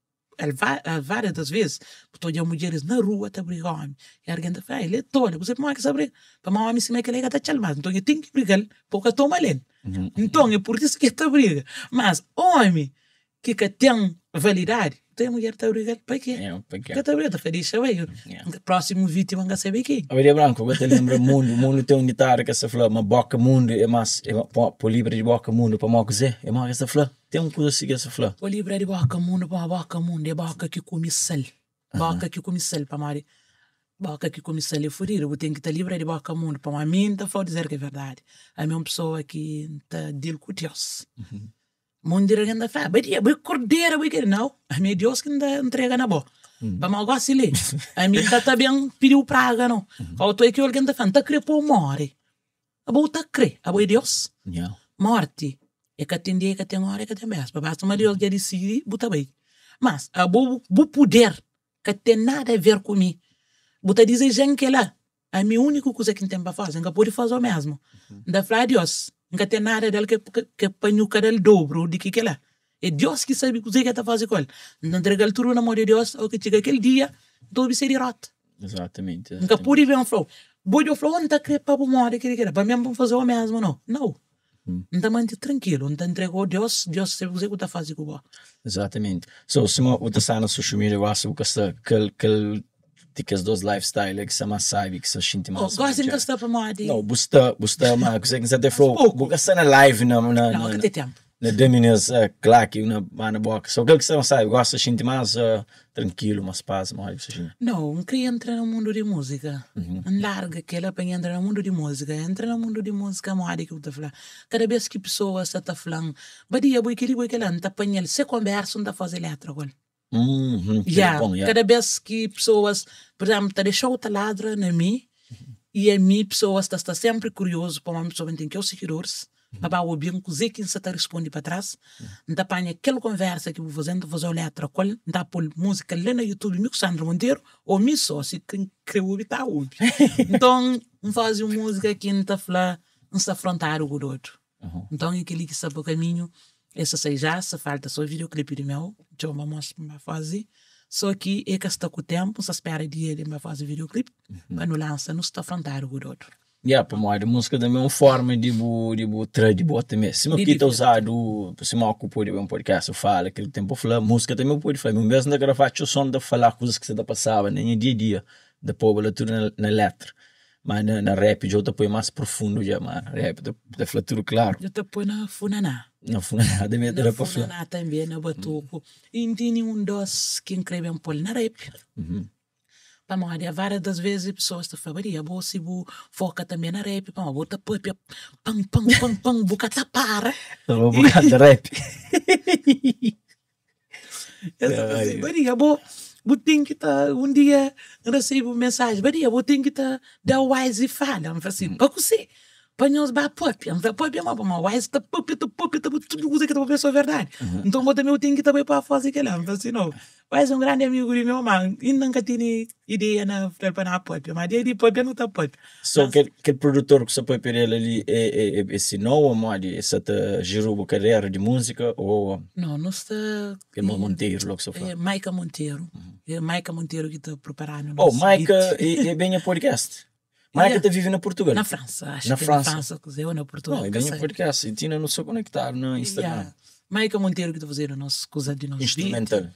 Várias das vezes, porque as mulheres na rua estão brigando com o homem. E alguém está falando, ele é tolo, você não quer brigar. Para o homem se me que ele está chalmado. Então ele tem que brigar, porque toma ele. Então é por isso que está briga. Mas o homem que tem validade, tem mulher que está brigando, para quê? Que está brigando, feliz, sabe? Próximo vítima não sabe quem. A Maria Branco, eu te lembro mundo tem um ditado que se fala, uma boca mundo é mais, por livre de boca mundo, para mal dizer, é mais essa fala. Tem uma coisa assim que se fala. Por livre de boca mundo, para boca mundo, é boca que come sal. Boca que come sal, para Mari. Boca que come sal é furir, eu tenho que estar livre de boca mundo, para mim, não pode dizer que é verdade. A minha pessoa que está deal com Deus. Mundo de ainda fala, vai cordeira, vai querer, não. A minha Deus que ainda entrega na boca. Para mal gosto de ler. A minha está bem pediu praga, não. Faltou que alguém está falando, está crê por morre. A boa está crê, a boa Deus. Morte. É que atender, que tem hora, que tem besta. Para basta uma Deus já decide, buta bem. Mas a boa poder, que tem nada a ver comigo. Buta dizer, gente, que lá. A minha única coisa que tem para fazer, que pode fazer o mesmo. Da falar Deus. Não tem nada dele que panhuca dele dobro de que lá. É Deus que sabe o que está fazendo com ele. Não entrega tudo na mão de Deus, ou que chega aquele dia, todo ser irado. Exatamente. Nunca pude ver um flow. Boi o flow, não está querendo para morrer, para mim fazer o mesmo, não. Não. Não está manter tranquilo, não está entregou a Deus, Deus sabe o que está fazendo com ele. Exatamente. So, se eu estou na social media, eu acho que que as dois lifestyle que se mais sabe que se sente mais. Gosto de gastar para morrer. Não, busta, mas que você tem flow, você na live não, que tem tempo. Na 2 minutos, claro que na boca. Só que você não sabe, gosta de sentir mais tranquilo, mais paz, mais não, não queria entrar no mundo de música. Larga aquela para entrar no mundo de música. Entra no mundo de música, morre que eu estou falando. Cada vez que pessoas estão falando, badia, boi que lá, não está apanhando, se conversa, não está fazendo letra agora. Cada vez que pessoas, por exemplo, está deixando outra ladra na mim, e a mim pessoas está sempre curioso para uma pessoa tem que os seguidores, para o bem que quem se está responde para trás, não apanha aquela conversa que vou fazendo, fazer letra, qual, não pôr música lá no YouTube, meu Sandro Monteiro, ou meu sócio, que creu está ouve. Então, não faz uma música que não está falando, não está afrontar o outro. Então, é aquele que está para o caminho. Essa sei já, se falta só videoclipe de meu, eu vou mostrar para fazer. Só que é que está com o tempo, se espera de ele para fazer videoclipe, para não lançar, não está afrontar o outro. Para mim, a música também é uma forma de botar mesmo. Se eu quito usado, se eu ocupo de um podcast, eu falo, aquele tempo eu falo, música também eu pode falar, mas mesmo na gravação, o som de falar coisas que você está passando, nem dia a dia, depois tudo na letra. Mas na rap eu te põe mais profundo já, mas rap te fala tudo claro. Eu te põe na funaná. Na funaná, também na funaná também, na batuco. E tem um dos que escreve um pouco na rap. Para morrer, várias das vezes pessoas te falam, você foca também na rap, para morrer, te põe pam, boca tapar. Não, boca de rap. Eu tenho que estar, um dia recebo mensagem, eu tenho que estar da Wise e fala, eu assim, para você, para nós vai pop, eu pop é uma Wise, tá pop, tudo coisa que tá pessoa verdade. Então eu também tenho que estar para fazer aquilo, eu assim, não, Wise é um grande amigo de meu irmão, e nunca tinha ideia na para pop, mas ele pop não tá pop. Só que aquele produtor que você pode pedir ali é esse novo, mas essa te gerou a carreira de música ou não está que é Monteiro, logo que você fala. É Maica Monteiro. É Maica Monteiro que está preparando. Maica é bem a podcast. Maica está vivendo na Portugal. Na França, acho na que França. na França, ou na Portugal. Não, é bem a podcast. E Tina não sou conectado no Instagram. Maica Monteiro que está fazendo a nossa coisa de nós. Instrumental.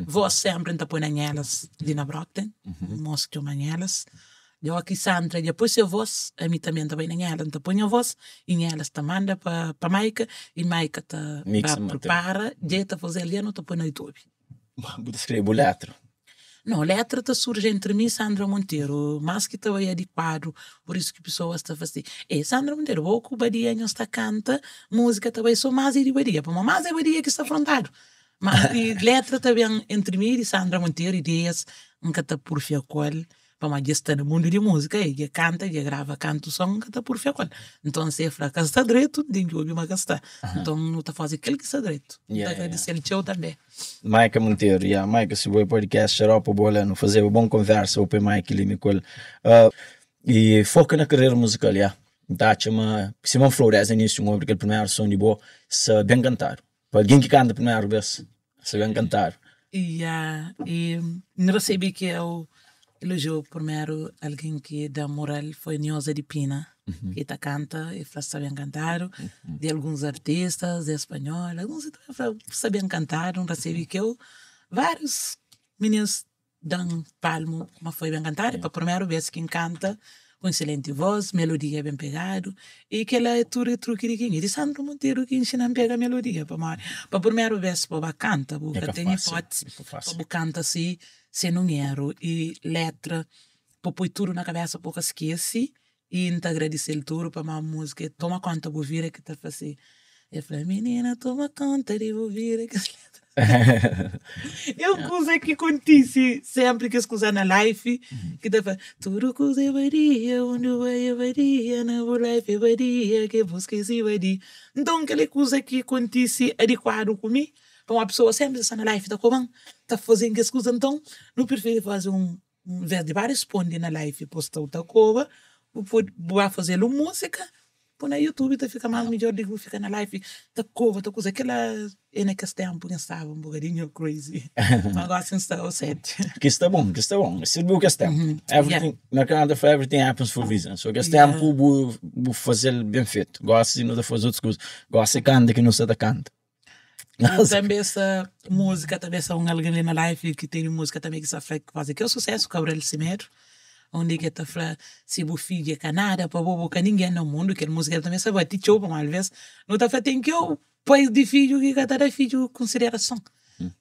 Voz sempre está põe elas de na Brockton. Mostra elas. Eu aqui Sandra, depois se voz, a mim também está bem nela, então põe a voz, e elas está manda para Maica, e Maica está prepara, já está fazendo ali, não está põe no YouTube. Vou escrever letra. Não, letra está surge entre mim e Sandra Monteiro, mas que está aí adequado, por isso que pessoas estão fazendo. Sandra Monteiro, vou com o Badia, não está canta, música também só mais e de Badia, para mais é Badia que está afrontado. Mas letra também entre mim e Sandra Monteiro, ideias, nunca está por fio qual. Para mais estar no mundo de música, ele canta, ele grava, canta o som, que está por fio qual. Então, se é fraca, está direito, tem que ouvir uma gasta. Então, não está fazendo aquele que está direito. Está agradecer o teu também. Maica Monteiro, Maica, se o podcast, xaropa, boa, não fazer uma boa conversa, o Maica ali, me e foca na carreira musical, Tá, chama Simão Flores, início, porque o primeiro som de boa, se bem cantar. Para alguém que canta primeiro, vez, se bem cantar. E não recebi que eu elogio primeiro alguém que da moral foi Nhosa de Pina, que tá canta e sabem cantar, de alguns artistas de espanhol, alguns sabem cantar, não recebi que eu vários meninos dão palmo, mas foi bem cantar, e para a primeira vez quem canta com excelente voz, melodia bem pegado, e que ela é tudo truque de quem, e de Sandro Monteiro que ensina a pegar melodia, para a primeira vez para canta, porque tem hipótese, para canta assim, sem número e letra, para pôr tudo na cabeça, porque esquece, e não agradecer tudo para a música, toma conta, vou vir que está fazendo. Eu falei, menina, toma conta de ouvir que as letras. Eu coisa que acontece sempre que escusa na live, que dá tudo coisa varia, onde vai varia, na live varia, que busca esse varia. Então, aquela coisa que acontece adequado comigo, para uma pessoa sempre está na live, está fazendo que escusa, então, não prefiro fazer vez de vários responde na live, postar outra coisa, vou fazer música, por na YouTube tá fica mais melhor do que fica na live, tá coisa, aquela é naquele tempo que estava um bocadinho crazy, mas agora está o set. Que está bom, se viu que está everything, na Canadá for everything happens for reason, so que está vou fazer bem feito, gosto de não fazer outras coisas, gosto de cantar que não se canta. Também essa música, também essa alguém ali na live que tem música também que se faz que é o sucesso, Gabriel Cimeiro, onde que está falando se o filho é Canadá, para boca ninguém no mundo, que a música também se bate show, mas às vezes não está falando que eu pai de filho que cada filho consideração.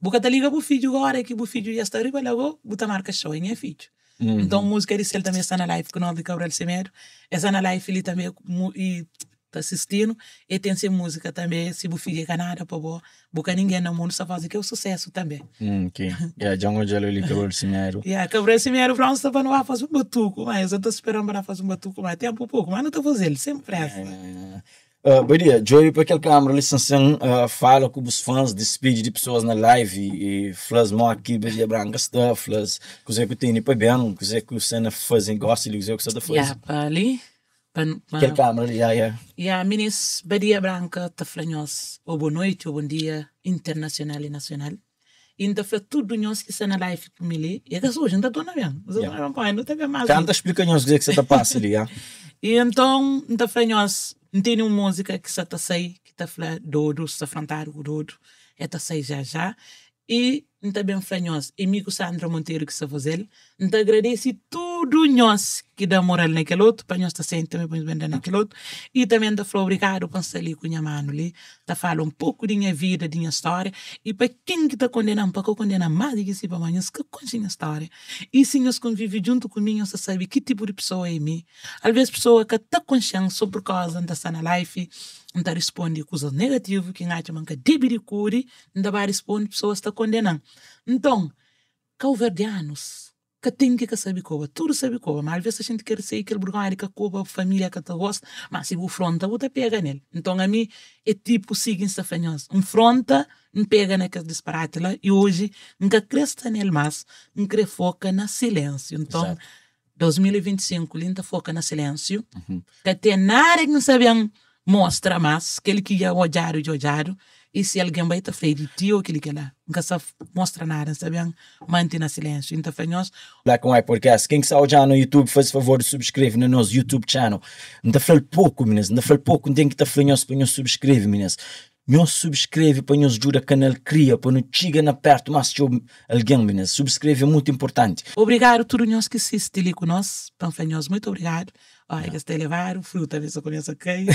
Boca tá liga pro filho agora que o filho já está arriba logo, bota marca show em é filho. Então música de ele também está na live com o nome de Gabriel Cimeiro, essa na live ele também e tá assistindo e tem essa música também se o filho é Canadá, para boca ninguém no mundo só faz que é o sucesso também. Ok, Django Jalo ali Gabriel Cimeiro. Gabriel Cimeiro para nós estava não fazer batuco, mas eu estou esperando para fazer batuco, mas tempo pouco, mas não estou fazendo, sempre essa. Bom dia, Joey, para aquele câmera licenção fala com os fãs, despede de pessoas na live e flas mo aqui, Badia Branca está, flas, coisa que tem para bem, coisa que você não faz, gosta de coisa que você está fazendo. Para ali, aquele câmera ali, Minis Badia Branca está falando boa noite, bom dia, internacional e nacional. Ainda foi tudo nós que está na live comigo, e que hoje ainda estou na bem, não tem mais. Canta, explica-nos o que você está passando ali, E então, ainda foi nós, não tem uma música que está sai, que está falando Dodo, está afrontado com Dodo, está sai já. E também foi nós, amigo Sandra Monteiro que está fazendo, então agradece tudo nós que dá moral naquele outro, para nós está sempre também para vender naquele outro, e também está falando obrigado por estar ali com a minha mano ali, está falando um pouco da minha vida, da minha história, e para quem que está condenando, para que eu condeno mais do que se para amanhã, que conte a minha história. E se nós convivemos junto comigo, você sabe que tipo de pessoa é mim. Às vezes pessoa que está consciente sobre coisa, não está na live, não está respondendo coisas negativas, que acha que deve de cure, não vai responder, pessoas está condenando. Então, calverdianos, que tem que saber como, tudo sabe como, mas às vezes a gente quer sair aquele lugar que a família que gosta, mas se o fronta, você pega nele. Então, a mim, é tipo, seguinte, fanhoso, fronta, pega naquele disparate lá, e hoje, nunca cresce nele mais, nunca foca na silêncio. Então, exato. 2025, linda foca na silêncio, que tem nada que não sabiam mostra mais, que ele que ia olhar, e se alguém vai estar feio de ti ou aquele que lá, nunca se mostra nada, sabiam, mantém na silêncio. Então, fanhoso. Black and White Podcast, quem está olhando no YouTube, faz favor de subscrever no nosso YouTube channel. Não está falando pouco, meninas, não está falando pouco, não tem que estar fanhoso para nós subscrever, meninas. Nós subscreve para nos ajudar o canal cria, para nos chegar na perto, mas se alguém, meninas, subscreve é muito importante. Obrigado a todos nós que assistem ali conosco, panfanhos, muito obrigado. Olha, que está a levar, fruta, ver se eu conheço aqui,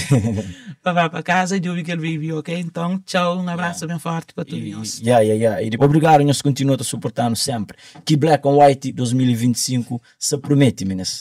para casa, e eu vi que ele veio, ok? Então, tchau, um abraço bem forte para todos nós. E obrigado, nós continuamos a suportar sempre. Que Black and White 2025 se promete, meninas.